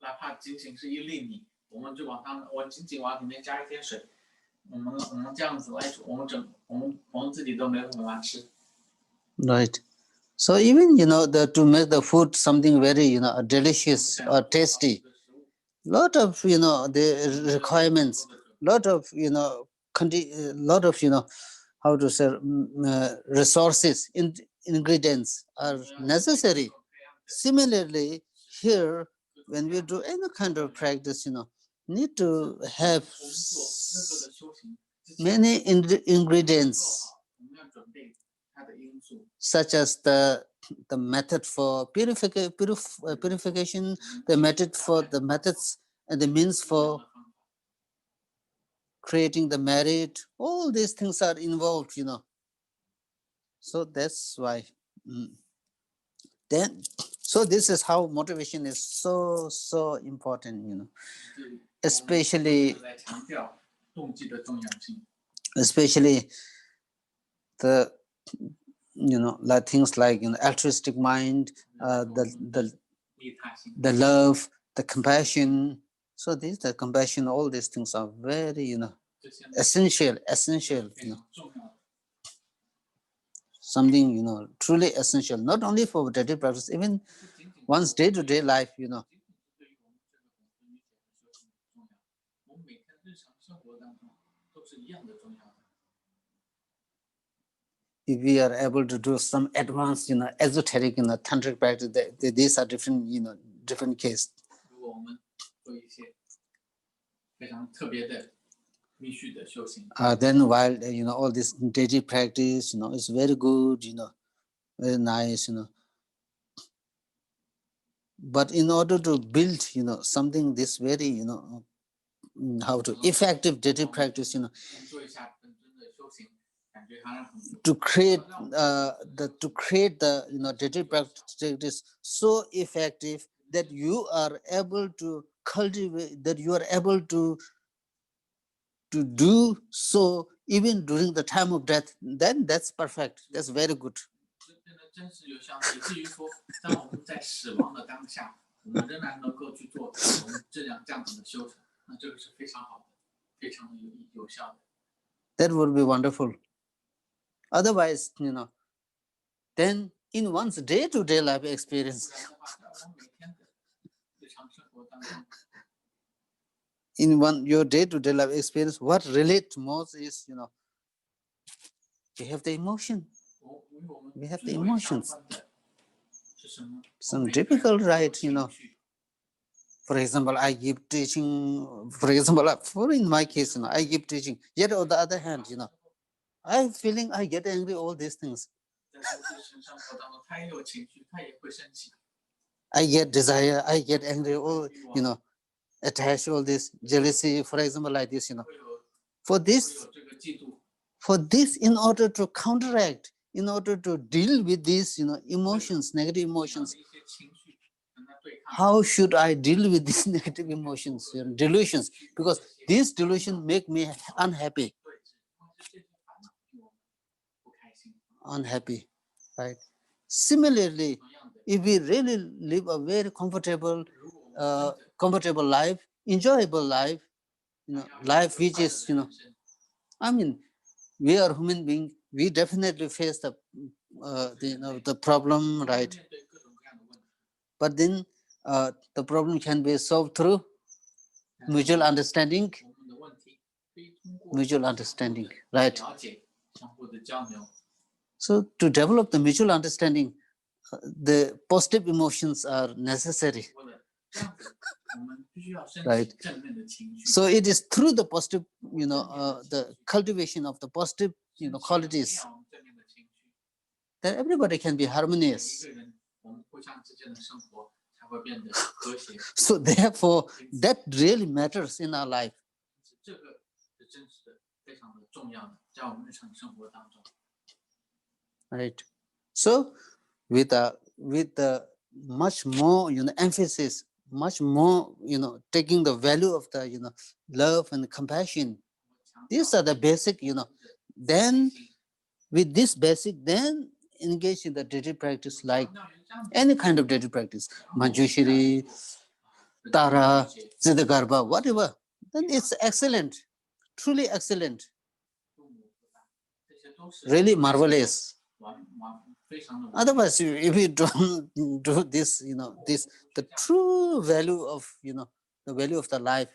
哪怕仅仅是一粒米，我们就我仅仅往里面加一点水，我们这样子来煮，我们自己都没有办法吃。Right. So even to make the food something very delicious or tasty, lot of the requirements, lot of lot of how to say resources, ingredients are necessary. Similarly, here when we do any kind of practice, need to have many ingredients, such as the method for purification, the methods and the means for creating the merit. All these things are involved, So that's why. Then, so this is how motivation is so important, especially the like things like altruistic mind, the love, the compassion. So the compassion, all these things are very essential, something truly essential, not only for daily practice, even one's day-to-day life. If we are able to do some advanced, esoteric, tantric practice, these are different, different case. Then while all this daily practice, is very good, very nice, But in order to build, something this very, how to effective daily practice, to create the daily practice so effective that you are able to cultivate, that you are able to do so even during the time of death, then that's perfect. That's very good. That would be wonderful. Otherwise, then in one's day-to-day life experience, in your day-to-day life experience, what relates most is, we have the emotion. We have the emotions. Some difficult, right? For example, I give teaching. For example, in my case, I give teaching. Yet on the other hand, I'm feeling I get angry. All these things. I get desire. I get angry. All attach all this jealousy. For example, like this, For this, in order to counteract, in order to deal with these, emotions, negative emotions, how should I deal with these negative emotions, delusions? Because these delusions make me unhappy. Unhappy, right? Similarly, if we really live a very comfortable life, enjoyable life, life which is, we are human beings, we definitely face the problem, right? But then the problem can be solved through mutual understanding, right? So to develop the mutual understanding, the positive emotions are necessary, right? So it is through the positive, the cultivation of the positive, qualities, that everybody can be harmonious. So therefore, that really matters in our life. Right. So with the much more emphasis, much more taking the value of the love and compassion. These are the basic. Then with this basic, then engage in the daily practice, like any kind of daily practice, Manjushri, Tara, Ksitigarbah, whatever. Then it's excellent, truly excellent, really marvelous. Otherwise, if you don't do this, the true value of the value of the life,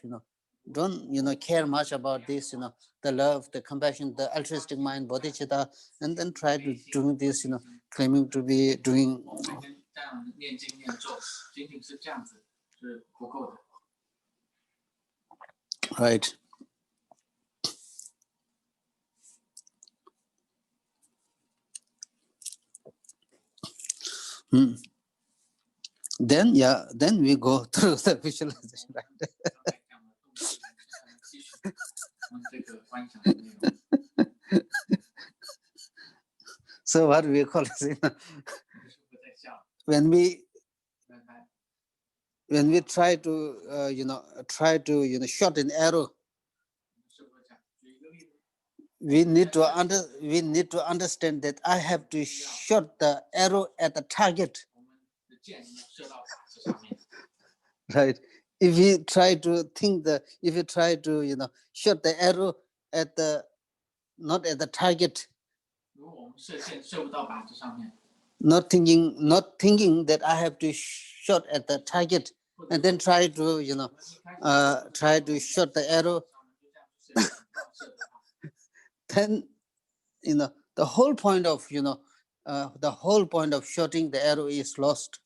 don't care much about this, the love, the compassion, the altruistic mind, bodhicitta, and then try to do this, claiming to be doing. Right. Then we go through the visualization. Right? So what we call it, when we try to shot an arrow, we need to understand that I have to shoot the arrow at the target. Right. If you try to shoot the arrow at the not at the target, not thinking that I have to shoot at the target, and then try to shoot the arrow, then the whole point of shooting the arrow is lost.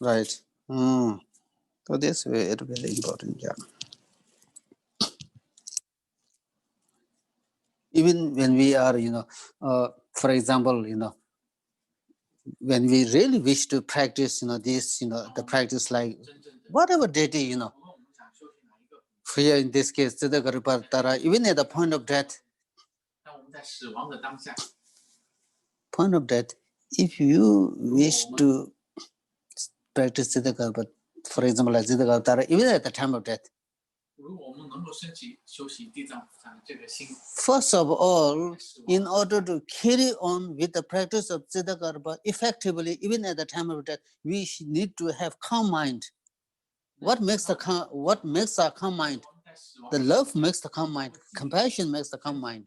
Right. So this is very important. Yeah. Even when we are, for example, when we really wish to practice, this, the practice like whatever deity, here in this case, Ksitigarbah, Tara, even at the point of death, if you wish to practice Ksitigarbah, for example, like Ksitigarbah, Tara, even at the time of death, first of all, in order to carry on with the practice of Ksitigarbah effectively, even at the time of death, we need to have calm mind. What makes our calm mind? The love makes the calm mind. Compassion makes the calm mind.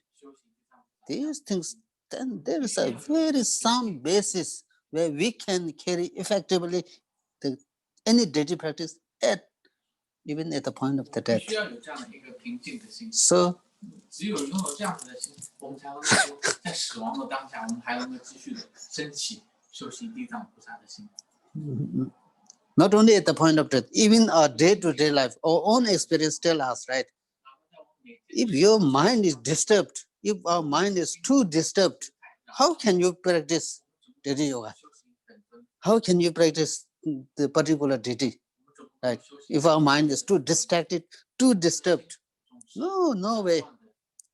These things, then there is a very sound basis where we can carry effectively any daily practice even at the point of the death. So, not only at the point of death, even our day-to-day life, our own experience tell us, right? If your mind is disturbed, if our mind is too disturbed, how can you practice Deity Yoga? How can you practice the particular deity? Right? If our mind is too distracted, too disturbed, no way.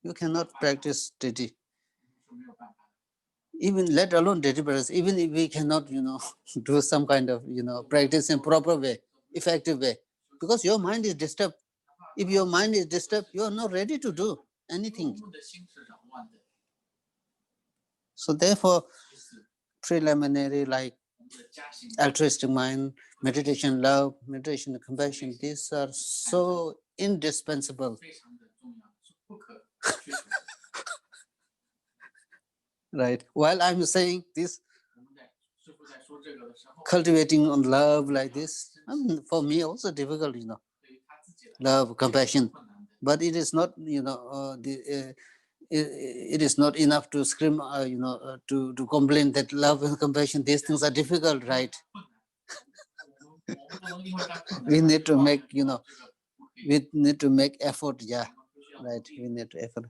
You cannot practice deity. Even let alone deity practice, even if we cannot, do some kind of, practice in proper way, effective way, because your mind is disturbed. If your mind is disturbed, you are not ready to do anything. So therefore, preliminary like altruistic mind, meditation, love, meditation, compassion, these are so indispensable. Right. While I'm saying this, cultivating on love like this, for me also difficult, love, compassion, but it is not, it is not enough to scream, to complain that love and compassion, these things are difficult, right? We need to make, we need to make effort, yeah, right? We need to effort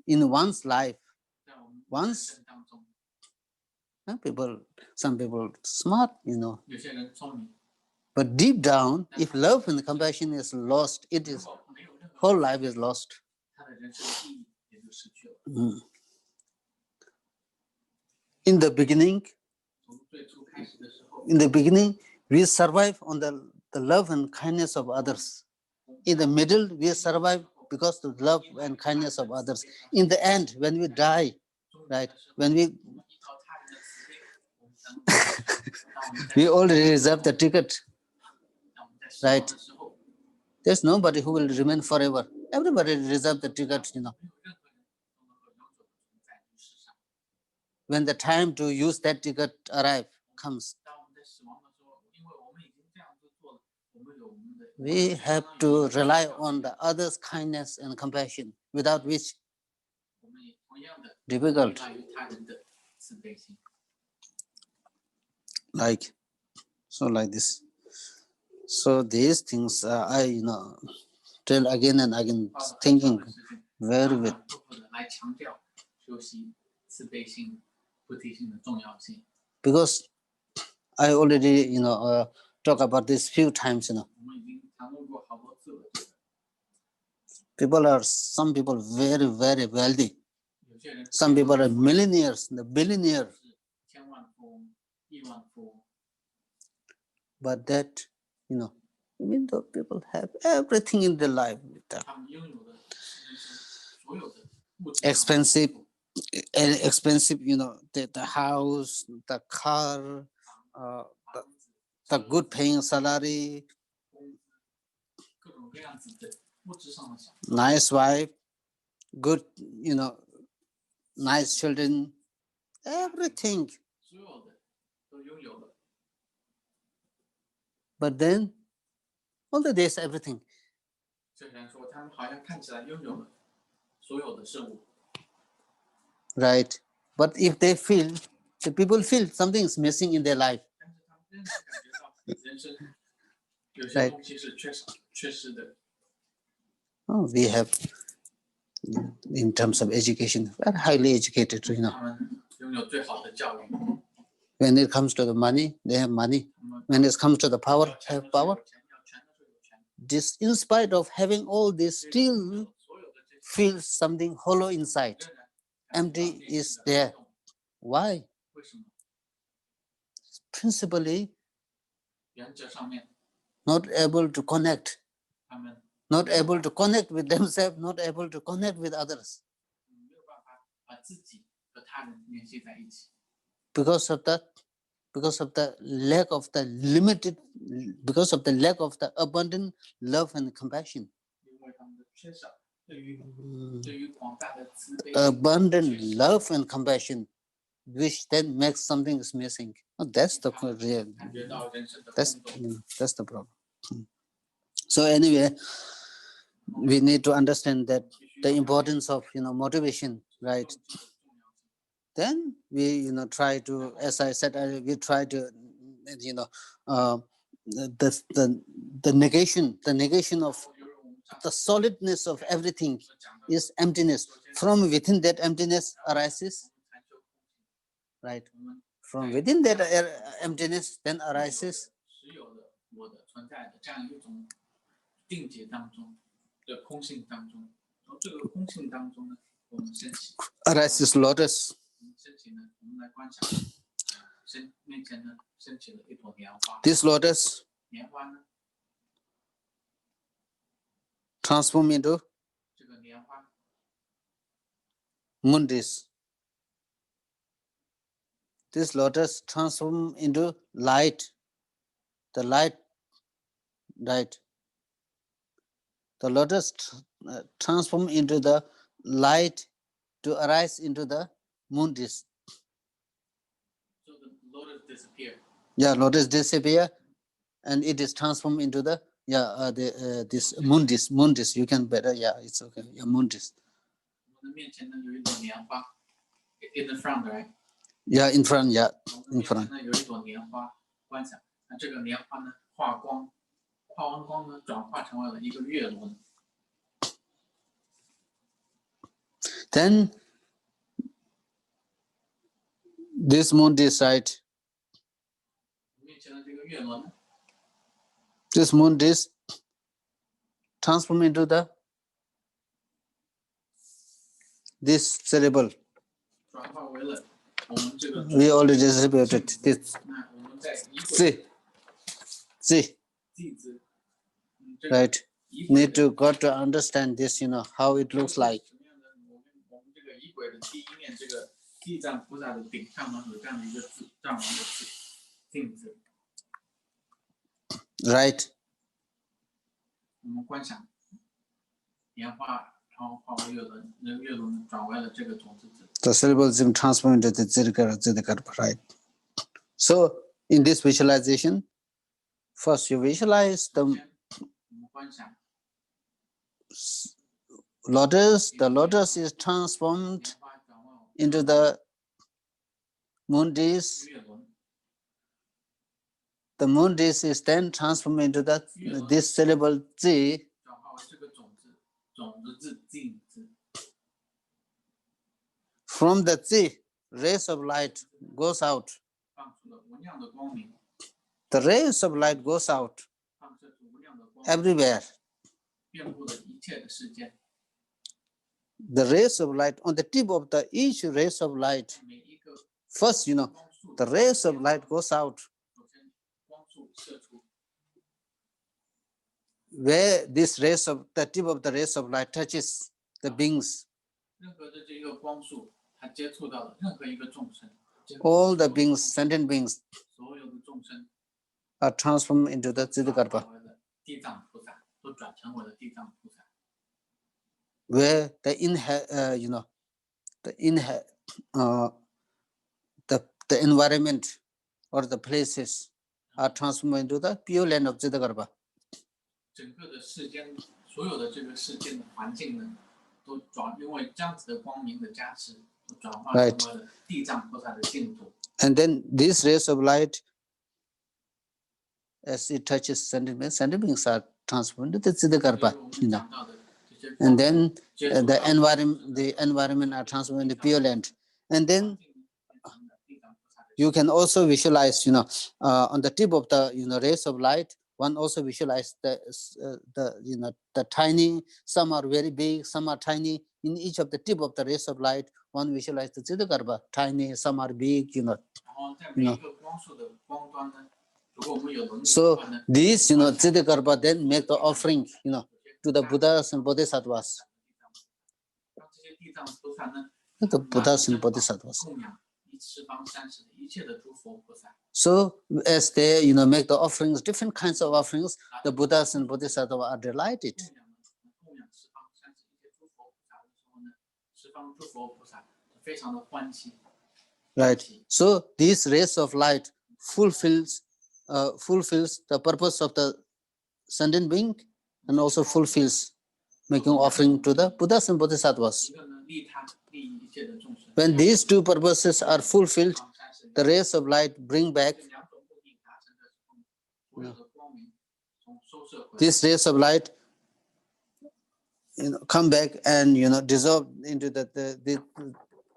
in one's life. Once Some people smart, 有些人聪明， but deep down, if love and compassion is lost, it 如 is 果没有任何 whole life is lost. 他的人生意义也就失去了。 In the beginning, 从最初开始的时候， in the beginning, we survive on the love and kindness of others. In the middle, we survive because of love and kindness of others. In the end, when we die, right, when 我们依靠他人的慈悲，我们才能当我们在 we already reserve the ticket. 当我们在死亡的时候， There's nobody who will remain forever. Everybody reserve the ticket, 没有任何人都能够永久的存在于世上。 when the time to use that ticket arrive comes. 当我们在死亡的时候，因为我们已经这样子做了，我们有我们的， We have to rely on the other's kindness and compassion, without which 我们也同样的 difficult. 依赖于他人的慈悲心。 Like this. So these things I tell again and again, 花了 thinking 很长的时间 very 反 with 反复复的来强调修习慈悲心、菩提心的重要性。 because I already talk about this few times. 我们已经谈论过好多次了。Some people very very wealthy. 有些人 Some people are millionaires, the billionaire. 是千万富翁、亿万富翁， But that, even though people have everything in their life, the 他们拥有的人生所有的物质上 expensive, the house, the car, the good paying salary, 各种各样子的物质上的享受， nice wife, good, nice children, everything. 所有的都拥有了。 But then, although there's everything, 虽然说他们好像看起来拥有了所有的事物， right? But if the people feel something is missing in their life, 但是他们仍然感觉到人生有些东西是缺失的。 we have, in terms of education, very highly educated, 他们拥有最好的教育， When it comes to the money, they have money. 他们 When it comes to the power, 要钱 have 的时候 power. 有钱，要权的时候有权。 This, in spite of having all this, still 所有的这些 feel something hollow inside. 仍然感觉到 Empty 内心 is 的 there. 空洞。 Why? 为什么？ Principally, 原则上面， not able to connect. 他们 Not able to connect with themselves, not able to connect with others. 没有办法把自己和他人联系在一起， Because of the lack of the abundant love and compassion. 因为他们的缺少，对于广大的慈悲， Abundant love and compassion, which then makes something is missing. That's the real. 感觉到人生的空洞。 That's the problem. So anyway, we need to understand that the importance of motivation, right? Then we try to, as I said, we try to the negation of the solidness of everything is emptiness. From within that emptiness arises, right? From within that emptiness then arises 实有的我的存在的这样一种定解当中的空性当中，从这个空性当中呢，我们升起， lotus. 我们升起呢，我们来观想，面前呢升起了一朵莲花， This lotus 莲花呢， transform into 这个莲花 mundis. This lotus transform into light. The light, right? The lotus transform into the light to arise into the mundis. So the lotus disappear. Yeah, lotus disappear, and it is transformed into the this mundis. You can better, it's okay. Yeah, mundis. 我们的面前呢有一朵莲花 ，in the front, right? Yeah, in front, yeah, 我们 in 面前 front. 呢有一朵莲花，观想，那这个莲花呢化完光呢转化成为了一个月轮。 Then This moon disk, right? 面前的这个月轮， This moon disk transform into the this cerebral. 转化为了我们这个 We already distributed this 那我们在衣柜 Z, 地址，这个 right? 衣柜 Need to got to understand this, how it looks like. 什么样的？我们这个衣柜的第一面，这个地藏菩萨的顶上呢有这样的一个字，藏王的字，镜子。 Right? 我们观想莲花，然后化为月轮，那月轮转为了这个种子字。 The cerebral sim transform into the Ksitigarbah, right? So in this visualization, first you visualize 首 the 先，我们观想 lotus. The lotus is transformed 莲花转化 into the moon disk. 月轮， The moon disk is then transformed into this cerebral Z. 转化为这个种子，种子字镜子。 From the Z, rays of light goes out. 放出了无量的光明， The rays of light goes out 放射出无量的光明， everywhere. 遍布了一切的世界。 The rays of light on the tip of each rays of light. 每一个 First, 光束， the rays of light goes out. 首先光束射出， Where this rays of the tip of the rays of light touches the beings, 任何的这个光束，它接触到了任何一个众生， all the beings, sentient beings, 所有的众生 are transformed into the 转 Ksitigarbah, 化为了地藏菩萨，都转成为了地藏菩萨。 where the the environment or the places are transformed into the pure land of Ksitigarbah. 整个的世间，所有的这个世间的环境呢，都因为这样子的光明的加持，都转化成为了地藏菩萨的净土。 And then these rays of light, as it touches sentient beings are transformed into the 所以 Ksitigarbah, 我们讲到的这些 and 光 then 接触 the 到 environment are transformed into pure land. And then 环境变成了地藏菩萨的 you can also visualize, on the tip of the rays of light, one also visualize the tiny, some are very big, some are tiny. In each of the tip of the rays of light, one visualize the Ksitigarbah, tiny, some are big, 然后在每一个光束的光端呢，如果我们有轮廓 So 的话呢， these, Ksitigarbah then make the offering, to the Buddhas and Bodhisattvas. 让这些地藏菩萨呢， The Buddhas and Bodhisattvas. 供养十方三世的一切的诸佛菩萨。 So as they, make the offerings, different kinds of offerings, the Buddhas and Bodhisattvas are delighted. 供养十方三世一切诸佛菩萨的时候呢，十方诸佛菩萨非常的欢喜。 Right. So these rays of light fulfills the purpose of the sentient being and also fulfills making offering to the Buddhas and Bodhisattvas. 一个呢，利他利益一切的众生。 When these two purposes are fulfilled, the rays of light bring back 这两种目的达成的时候，所有的光明从收摄回来。 these rays of light, come back and dissolve into the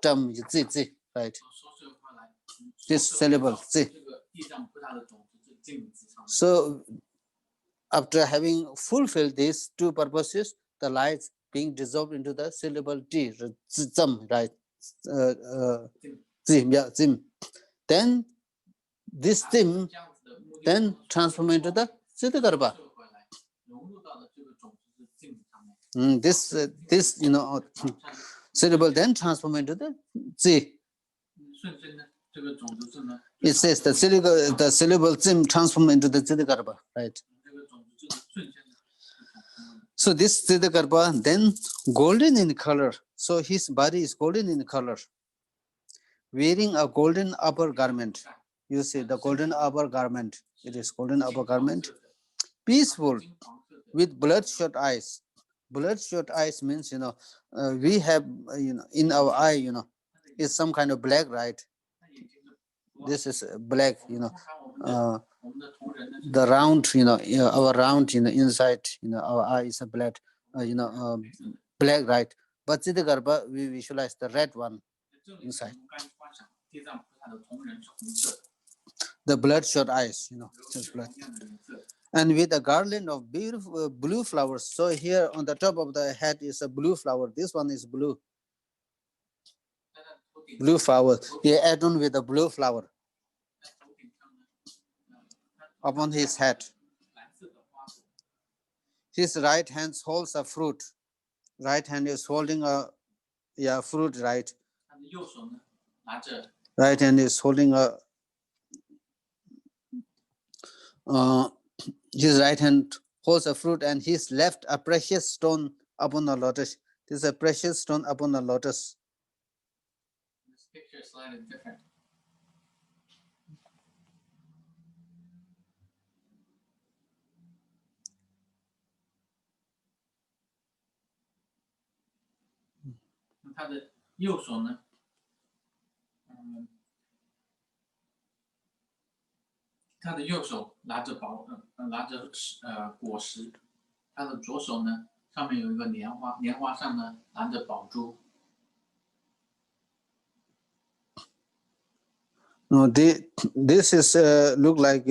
term zi, right? 收摄回来， This syllable 这 zi. 个地藏菩萨的种子是镜子上面。 So after having fulfilled these two purposes, the lights being dissolved into the syllable T, zim, right? Zim, yeah, zim. Then this zim 这样子的目的 then transform into the Ksitigarbah. 收摄回来，融入到了这个种子是镜子上面。 This syllable then transform into the Z. 瞬间呢，这个种子是呢， It says the syllable zim transform into the Ksitigarbah, right? 这个种子就是瞬间的。 So this Ksitigarbah then golden in color. So his body is golden in color, wearing a golden upper garment. You see the golden upper garment. It is golden upper garment. Peaceful, with bloodshot eyes. Bloodshot eyes means we have in our eye is some kind of black, right? This is black, 通常我们的同人呢， the round, our round, inside, our eye is a black, black, right? But Ksitigarbah, we visualize the red one 这里我 inside. 们刚观想地藏菩萨人是红色， the bloodshot eyes, 流 just 是 blood. 同样的颜色。 And with a garland of beautiful blue flowers. So here on the top of the head is a blue flower. This one is blue, 在他头顶 blue flower. He add on with a blue flower 在头顶上呢，他 upon his head. 蓝色的花朵， His right hand holds a fruit. Right hand is holding a fruit, right? 他的右手呢拿着 Right hand is holding a his right hand holds a fruit, and his left a precious stone upon a lotus. This is a precious stone upon a lotus. This picture is slightly different. 他的右手呢，他的右手拿着果实，他的左手呢上面有一个莲花，莲花上呢拿着宝珠。 No, this is look like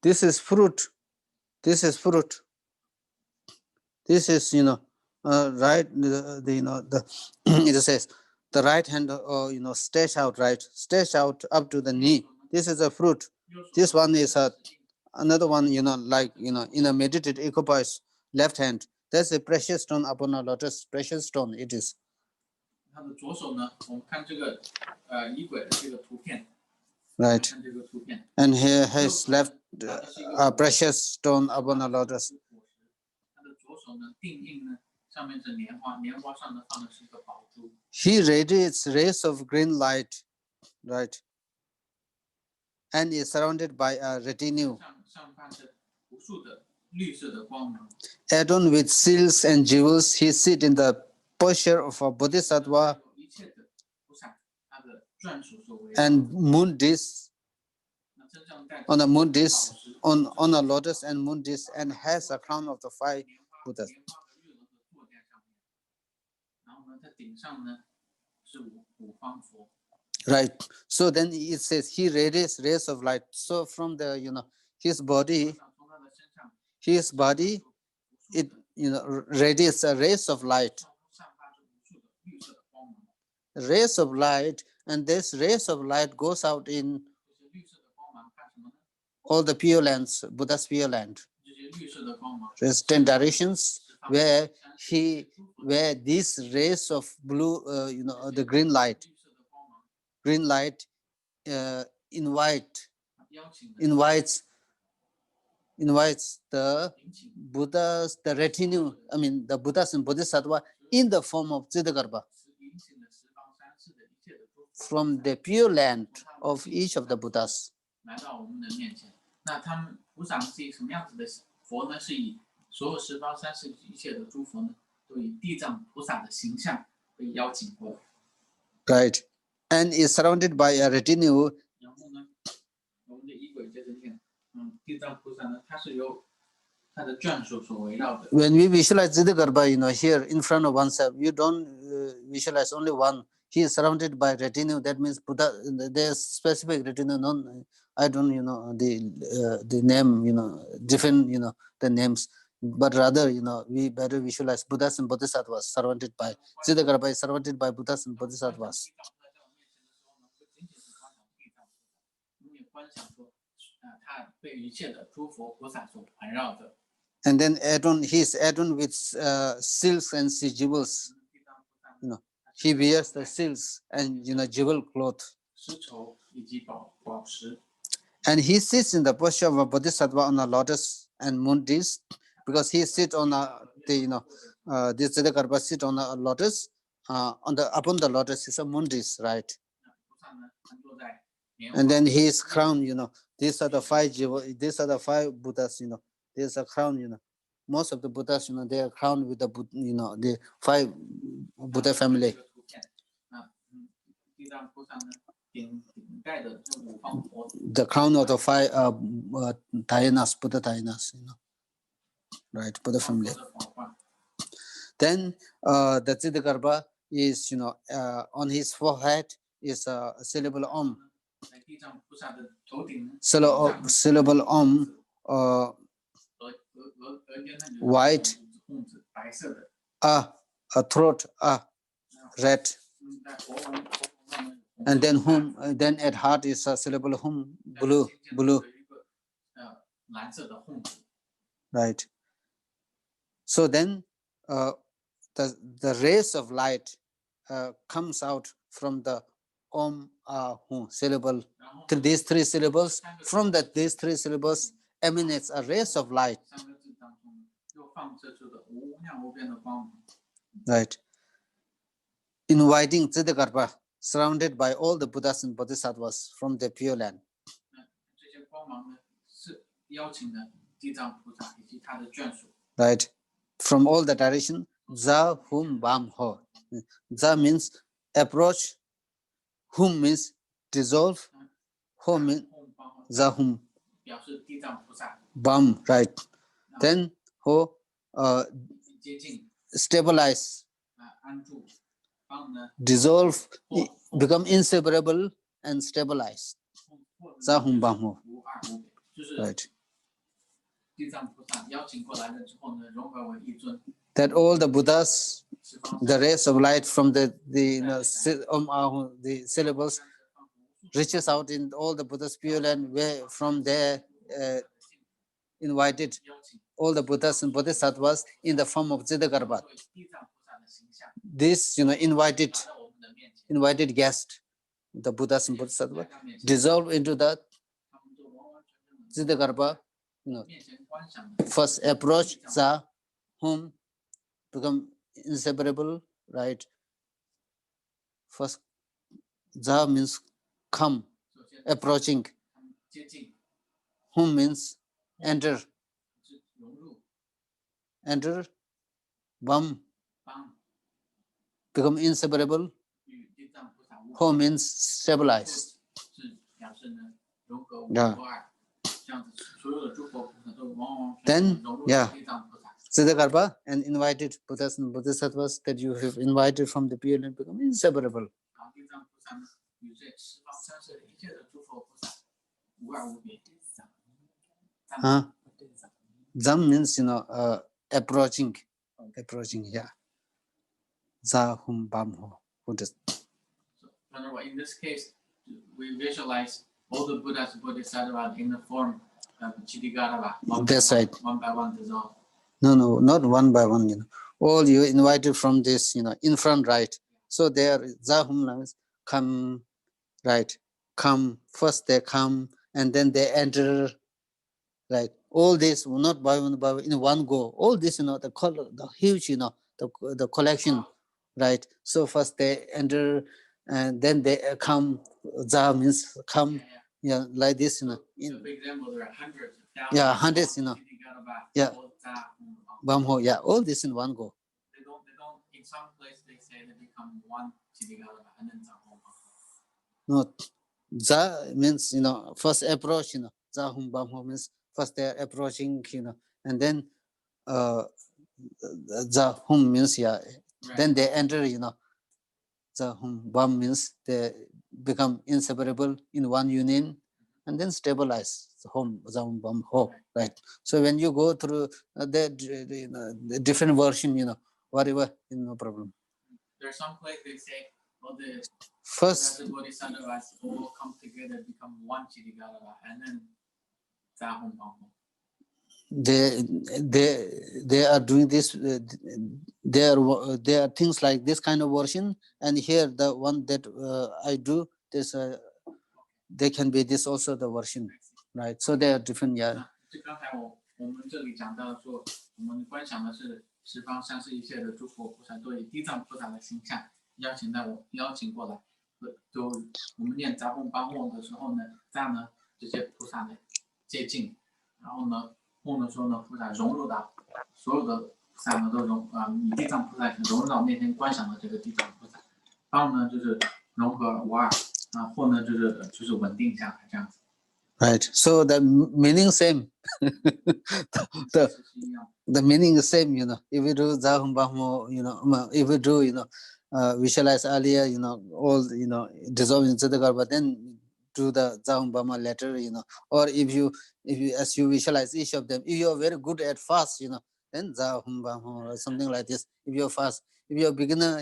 this is fruit. This is fruit. This is right. The it says the right hand stretch out, right, stretch out up to the knee. This is a fruit. This one is another one, like in a meditated occupies left hand. That's a precious stone upon a lotus. Precious stone it is. 他的左手呢，我们看这个衣柜的这个图片， Right. 看这个图片， And here has left a precious stone upon a lotus. 他的左手呢定印呢，上面是莲花，莲花上呢放的是一个宝珠。 He radiates rays of green light, right, and is surrounded by a retinue, 上方是无数的绿色的光芒， adorned with seals and jewels. He sit in the posture of a bodhisattva 一切的菩萨，他的专属所为。 and moon disk 那身上带着 on a moon 宝 disk 石， on a lotus and moon disk, and has a crown of the five 莲花 Buddhas. 莲花和月轮都坐在上面。然后呢，在顶上呢是五方佛。 Right. So then it says he radiates rays of light. So from the his body, 从他的身上， his body, it radiates a rays of light. 散发出无数的绿色的光芒。 Rays of light, and this rays of light goes out in 这些绿色的光芒干什么呢？ all the pure lands, Buddha's pure land. 这些绿色的光芒 There's 10 directions where these rays of blue, the green light 绿色的光芒 邀请的 invites the 引请 Buddhas, the retinue, the Buddhas and Bodhisattva in the form of Ksitigarbah 引请了十方三世的一切的诸佛 from the pure land of each of the Buddhas. 来到我们的面前。那他们菩萨是以什么样子的佛呢？是以所有十方三世一切的诸佛呢，都以地藏菩萨的形象被邀请过来。 Right. And is surrounded by a retinue. 然后呢，我们的衣柜接着念，地藏菩萨呢，他是由他的眷属所围绕的。 When we visualize Ksitigarbah, here in front of oneself, you don't visualize only one. He is surrounded by retinue. That means Buddha. There's specific retinue. I don't, the name, different, the names. But rather, we better visualize Buddhas and Bodhisattvas surrounded by Ksitigarbah is surrounded by Buddhas and Bodhisattvas. 我们也观想说，他被一切的诸佛菩萨所环绕着。 And then he's adorned with silks and jewels. He wears the silks and jewel cloth. 丝绸以及宝石， And he sits in the posture of a bodhisattva on a lotus and moon disk, because he sits on this Ksitigarbah sit on a lotus, upon the lotus is a moon disk, right? 菩萨呢，他坐在莲 And 花 then he is crowned, these are the five Buddhas, there's a crown, most of the Buddhas, they are crowned with the five Buddha family. 这个图片，地藏菩萨呢，顶盖的这五方佛， The crown of the five Dhayanas, Buddha Dhayanas, right, Buddha 五方 family. 佛的宝冠。 Then the Ksitigarbah, is, on his forehead is a syllable Om. 在地藏菩萨的头顶呢， Syllable Om, 额间呢有 white, 红字，白色的。 a throat, red, 在喉咙上呢， and then Hum, then at heart is a syllable Hum, blue, 有一个蓝色的红字。 right? So then the rays of light comes out from the Om, Hu syllable. 然后 These three syllables, from these three syllables emanates a rays of light, 三个字当中又放射出的无量无边的光芒， right? Inviting Ksitigarbah, surrounded by all the Buddhas and Bodhisattvas from the Pure Land. 这些光芒呢是邀请了地藏菩萨以及他的眷属， Right? From all the direction, Za Hum Bam Ho. Za means approach, Hum means dissolve, Ho means 后方 Za Hum 表示地藏菩萨 Bam, right? Then Ho 接近 stabilize, 安住，帮呢 dissolve, become inseparable and stabilize. 或 Za Hum Bam Ho. 无二无别，就是 Right? 地藏菩萨邀请过来了之后呢，融合为一尊， That all the Buddhas, 十方 the rays of light from the syllables reaches out in all the Buddha's Pure Land, where from there invited 邀请 all the Buddhas and Bodhisattvas in the form of Ksitigarbah. 作为地藏菩萨的形象 This, invited 来到我们的面前， invited guest, the Buddhas and 来 Bodhisattvas, 到面前， dissolve into the 他们就完完全全的 Ksitigarbah, 面前观想的 first approach Za, Hum, become inseparable, right? First, Za means come, 首先 approaching. 他们接近， Hum means enter, 是融入， enter, Bam, 帮 become inseparable. 与地藏菩萨无 Ho means stabilize. 是表示呢融合无 Yeah. 二，这样子所有的诸佛菩萨都完完全 Then, 全融入 yeah. 了地藏菩萨。 Ksitigarbah and invited Buddhas and Bodhisattvas that you have invited from the Pure Land become inseparable. 然后地藏菩萨呢与这十方三世的一切的诸佛菩萨无二无别。 Huh? Zam means, approaching, yeah. Za Hum Bam Ho. Buddhist. So, in this case, we visualize all the Buddhas and Bodhisattvas in the form of Ksitigarbah. That's right. One by one dissolve. No, not one by one, All you invited from this, in front, right? So there, Zahum means come, right? Come, first they come, and then they enter, right? All this, not by one, in one go. All this, the huge, the collection, right? So first they enter, and then they come. Zah means come, yeah, like this, So, for example, there are hundreds of thousands. Yeah, hundreds, of Ksitigarbah, Yeah. all Za, Bamho, yeah, all this in one go. They don't. In some places, they say they become one Ksitigarbah and then Za. No, Za means, first approach, Za Hum Bamho means first they're approaching, and then Za Hum means, yeah, Right. then they enter, Za Hum Bam means they become inseparable in one union and then stabilize. Hum, Za Hum Bam Ho, right? So when you go through the different version, whatever, no problem. There's some place they say, well, the First, the Bodhisattvas all come together, become one Ksitigarbah, and then Za Hum Bam Ho. they are doing this. There are things like this kind of version, and here the one that I do this. They can be this also the version, right? So they are different, yeah. 就刚才我们这里讲到说，我们观想的是十方三世一切的诸佛菩萨都以地藏菩萨的形象邀请过来，就我们念杂供八供的时候呢，在呢这些菩萨的接近，然后呢供的时候呢，菩萨融入到所有的菩萨呢都以地藏菩萨融入到面前观想的这个地藏菩萨，然后呢就是融合无二，然后呢就是稳定下来这样子。 Right. So the meaning same. the meaning is same, If you do Zahum Bahmo, if you do, visualize earlier, all, dissolving Ksitigarbah, then do the Zahumbama letter, or if you as you visualize each of them, if you're very good at fast, then Zahumbama or something like this. If you're fast, if you're a beginner,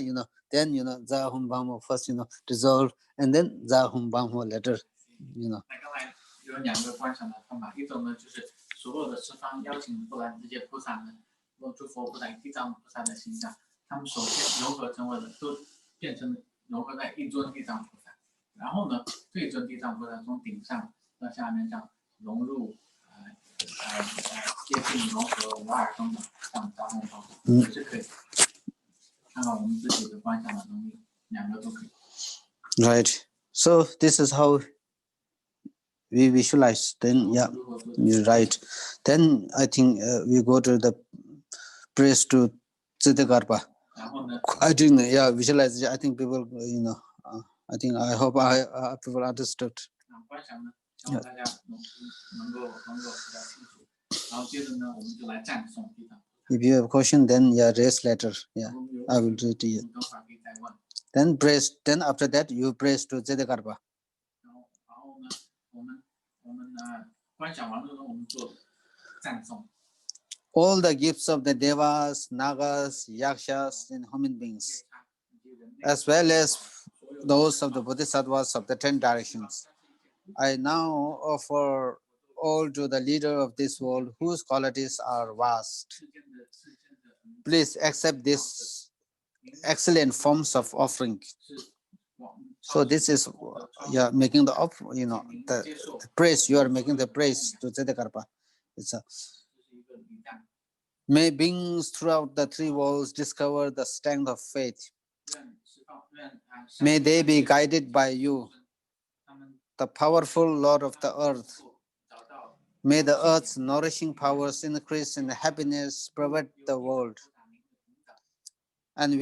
then Zahumbama first, dissolve, and then Zahumbama letter, 那刚才有两个观想的方法，一种呢就是所有的十方邀请过来这些菩萨们，诸佛菩萨、地藏菩萨的形象，他们首先融合成为了，都变成融合在一尊地藏菩萨，然后呢，这一尊地藏菩萨从顶上到下面这样融入，接近融合无二中的这样大众方法也是可以。看看我们自己的观想的能力，两个都可以。Right. So this is how we visualize. Then yeah, you're right. Then I think we go to the praise to Ksitigarbah. I think visualize. I think people, I think I hope people understood. Yeah. If you have a question, then raise letter. Yeah, I will read to you. Then praise. Then after that, you praise to Ksitigarbah. All the gifts of the devas, nagas, yakshas, and human beings, as well as those of the bodhisattvas of the 10 directions, I now offer all to the leader of this world, whose qualities are vast. Please accept these excellent forms of offering. So this is making the the praise. You are making the praise to Ksitigarbah. May beings throughout the 3 worlds discover the strength of faith. May they be guided by you, the powerful Lord of the earth. May the earth's nourishing powers increase in happiness, pervade the world. And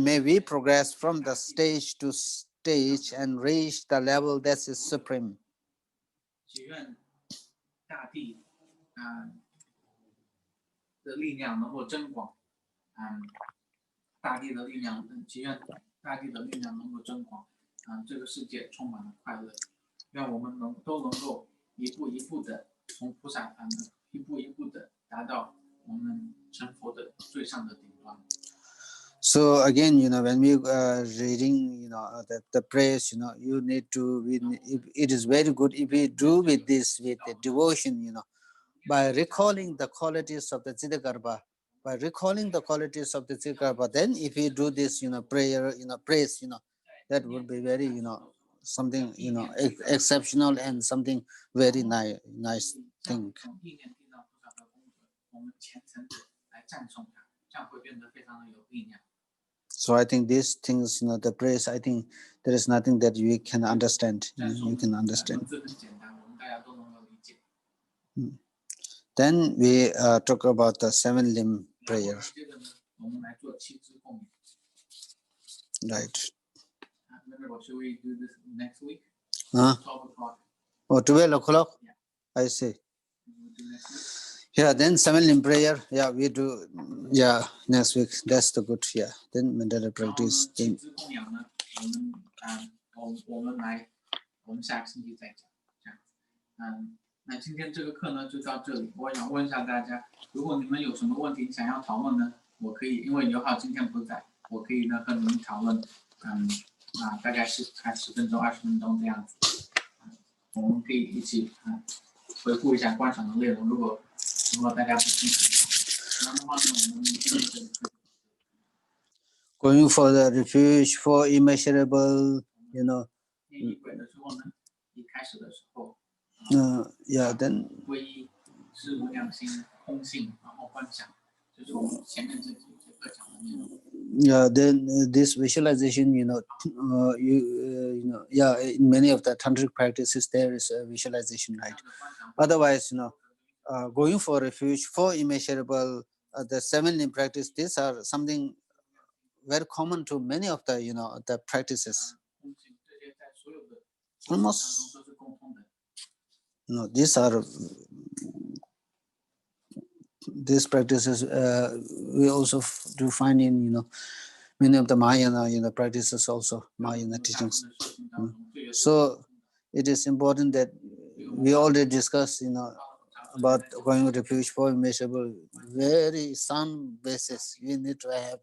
may we progress from the stage to stage and reach the level that is supreme. So again, when we reading, the praise, you need to. It is very good if we do with this with the devotion, by recalling the qualities of the Ksitigarbah. By recalling the qualities of the Ksitigarbah, then if we do this, prayer, praise, that would be very, something, exceptional and something very nice thing. So I think these things, the praise, I think there is nothing that you can understand. You can understand. Then we talk about the 7 limb prayer. Right. Should we do this next week? 12 o'clock. Oh, 12 o'clock? Yeah. I see. Yeah, then 7 limb prayer. Yeah, we do. Yeah, next week. That's the good. Yeah. Then mandala practice. Then. Mm. 那今天这个课呢就到这里。我想问一下大家，如果你们有什么问题想要讨论呢，我可以，因为刘浩今天不在，我可以呢和你们讨论。大概10分钟、20分钟这样子。我们可以一起回顾一下观赏的内容。如果大家不清楚，那么的话呢，我们going for the refuge for immeasurable, 念轨的时候呢，一开始的时候。then 归一是无量心、空性，然后观想，就是我们前面这几节课讲的内容。Then this visualization, in many of the tantric practices there is a visualization, right? Otherwise, going for refuge for immeasurable, the 7 limb practice, these are something very common to many of the the practices. Almost. These practices we also do find in many of the Mahayana practices also, Mahayana teachings. So it is important that we already discussed, about going refuge for immeasurable, very sound basis. We need to have,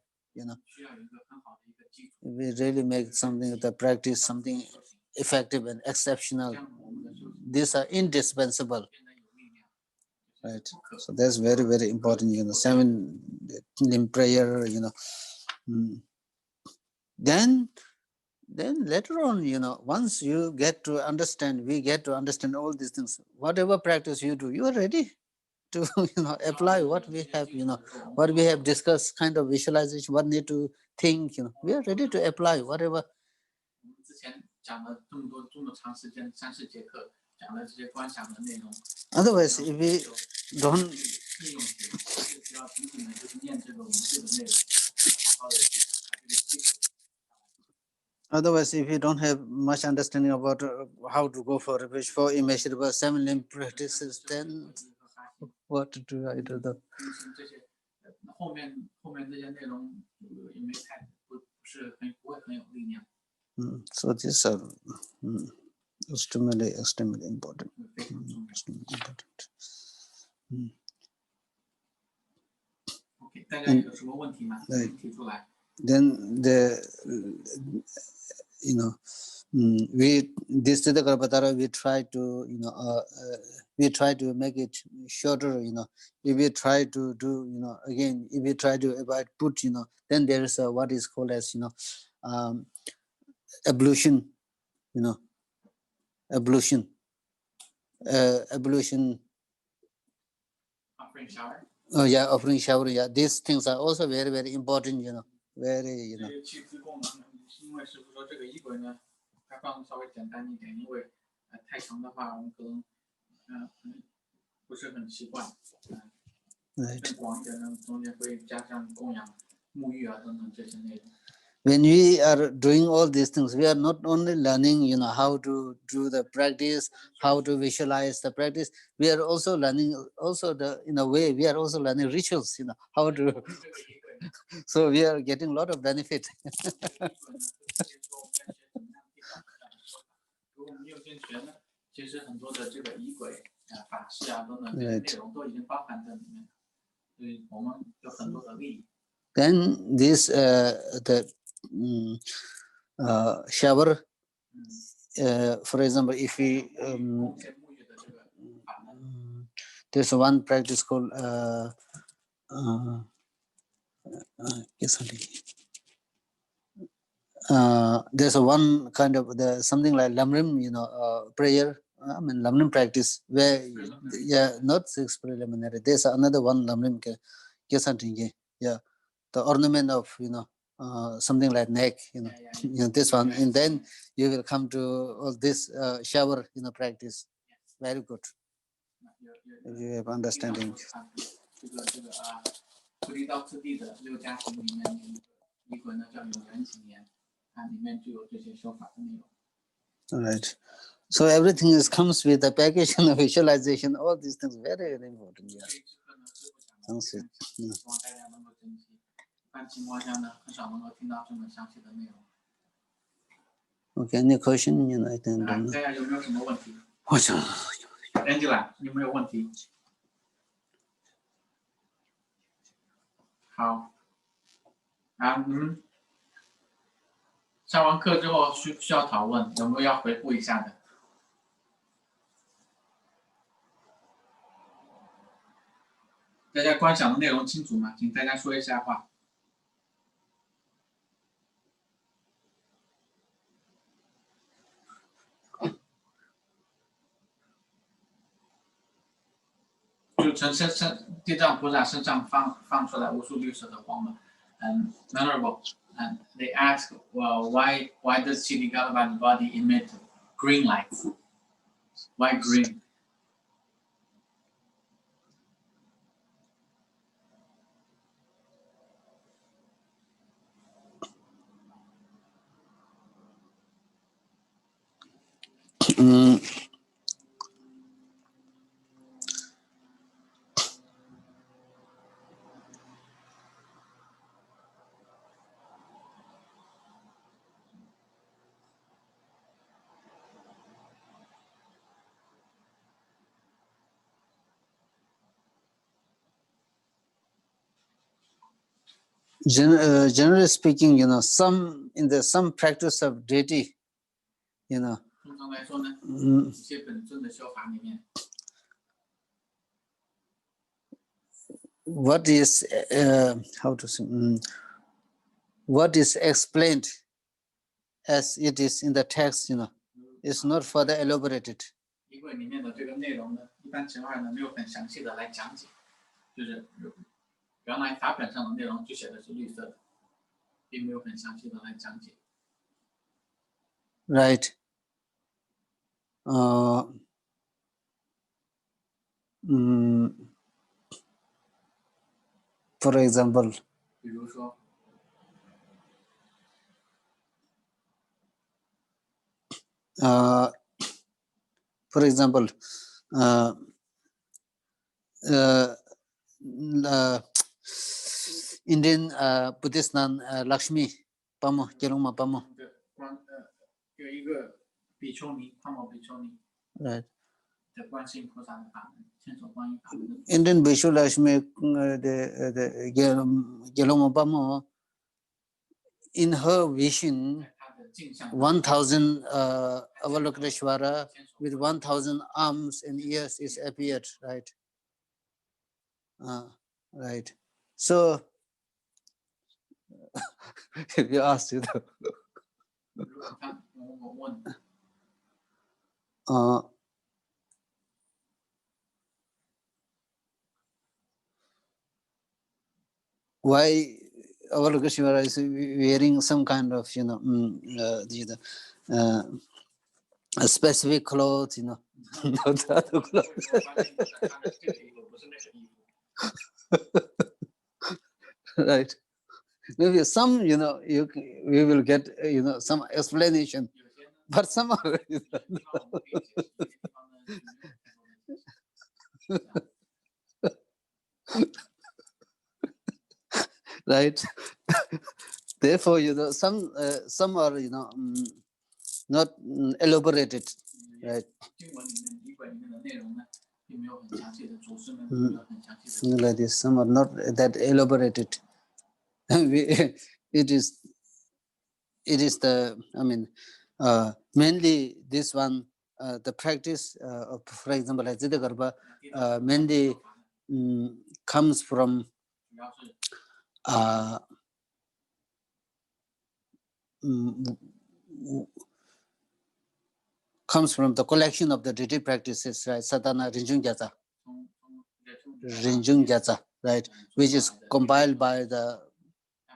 we really make something of the practice, something effective and exceptional. These are indispensable, right? So that's very, very important, 7 limb prayer, Mm. Then later on, once you get to understand, we get to understand all these things, whatever practice you do, you are ready to apply what we have, what we have discussed, kind of visualization, what need to think, we are ready to apply whatever. Otherwise, if we don't Otherwise, if you don't have much understanding about how to go for refuge for immeasurable 7 limb practices, then what to do? I don't know. So these are extremely important. Extremely important. Then we this Ksitigarbah we try to we try to make it shorter. If we try to do again, if we try to avoid put, then there is what is called as ablution. Ablution. Ablution. Offering shower. Oh yeah, offering shower. Yeah, these things are also very, very important. Very. 太长的话，我们可能不是很习惯。更广一点呢，中间会加上供养、沐浴啊等等这些内容。When we are doing all these things, we are not only learning, how to do the practice, how to visualize the practice. We are also learning, in a way, we are also learning rituals, how to. So we are getting a lot of benefit. 其实很多的这个仪轨法事啊等等这些内容都已经包含在里面，所以我们有很多的利益。Then this the shower, for example, if we there's one practice called there's one kind of something like lamrim, prayer. I mean lamrim practice where not 6 preliminary. There's another one lamrim yeah, the ornament of something like neck, this one, and then you will come to all this shower practice. Very good. If you have understanding. All right. So everything comes with the package and the visualization. All these things very, very important. Yeah. Thanks. Okay. Any question? I think. 大家有没有什么问题？我想 Angela 有没有问题？好。你们上完课之后需要讨论，有没有要回顾一下的？大家观想的内容清楚吗？请大家说一下话。就从地藏菩萨身上放出来无数绿色的光芒。Venerable, and they ask, well, why does Ksitigarbah body emit green lights? Why green? Generally speaking, some in the some practice of deity, 通常来说呢，一些本尊的修法里面， what is how to say, what is explained as it is in the text, is not further elaborated. 仪轨里面的这个内容呢，一般情况下呢，没有很详细的来讲解，就是原来法本上的内容就写的是绿色的，并没有很详细的来讲解。 Right. For example, 比如说， for example, Indian Buddhist nun Lakshmi Pamo, Kelungma Pamo. 有一个比丘尼，汤姆比丘尼 Right. 的观世音菩萨的法门，千手观音法门的。 Indian Bhishu Lakshmi, the Kelungma Pamo, in her vision, 他的镜像 1,000 Avalokiteshvara with 1,000 arms and ears is appeared, right? Right. So, if you ask you, 如果他我问， why Avalokiteshvara is wearing some kind of, a specific clothes, not other clothes. 发现他的这个衣服不是那个衣服。 Right. Maybe some, we will get, some explanation, 有些呢， but somehow, 有些地方我们可以解释，有些地方呢，没有太多的解释。 right? Therefore, some are, not elaborated, right? 经文里面、仪轨里面的内容呢，并没有很详细的主释们，并没有很详细的。 Like this, some are not that elaborated. It is the, mainly this one, the practice of, for example, like Ksitigarbah, mainly comes from 主要是 comes from the collection of the deity practices, right? Sadhana Rinjung Gyatsa, 从 Rinjung Gyatsa, right? Which is compiled by the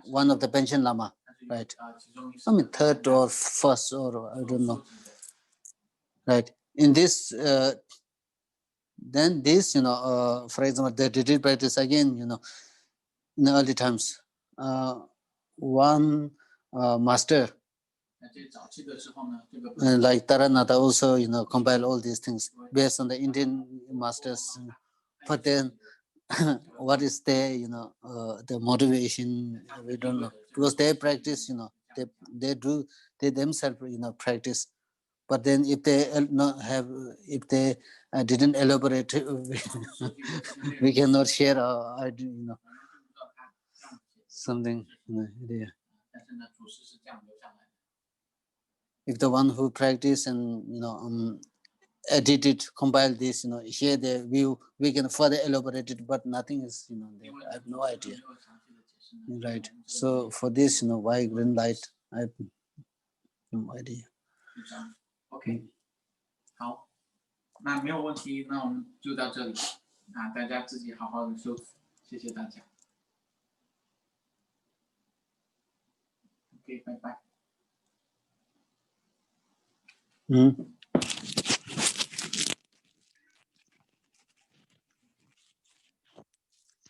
one of the Panchen Lama, right? 其中一 third or first, or I don't know, right? In this, then this, for example, the deity practice again, in the early times, one master, 在最早期的时候呢，这个 like Taranatha also, compile all these things based on the Indian masters. But then, what is their, the motivation? We don't know, because they practice, they themselves, practice. But then, if they if they didn't elaborate, we cannot share our idea, something, idea. 但是呢，主释是这样留下来的。 If the one who practice and edit it, compile this, share their view, we can further elaborate it, but nothing is, there. I have no idea. Right. So for this, why green light? I have no idea. OK， 好，那没有问题，那我们就到这里啊，大家自己好好的修辞，谢谢大家。OK， 拜拜。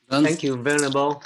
Thank you, Venerable.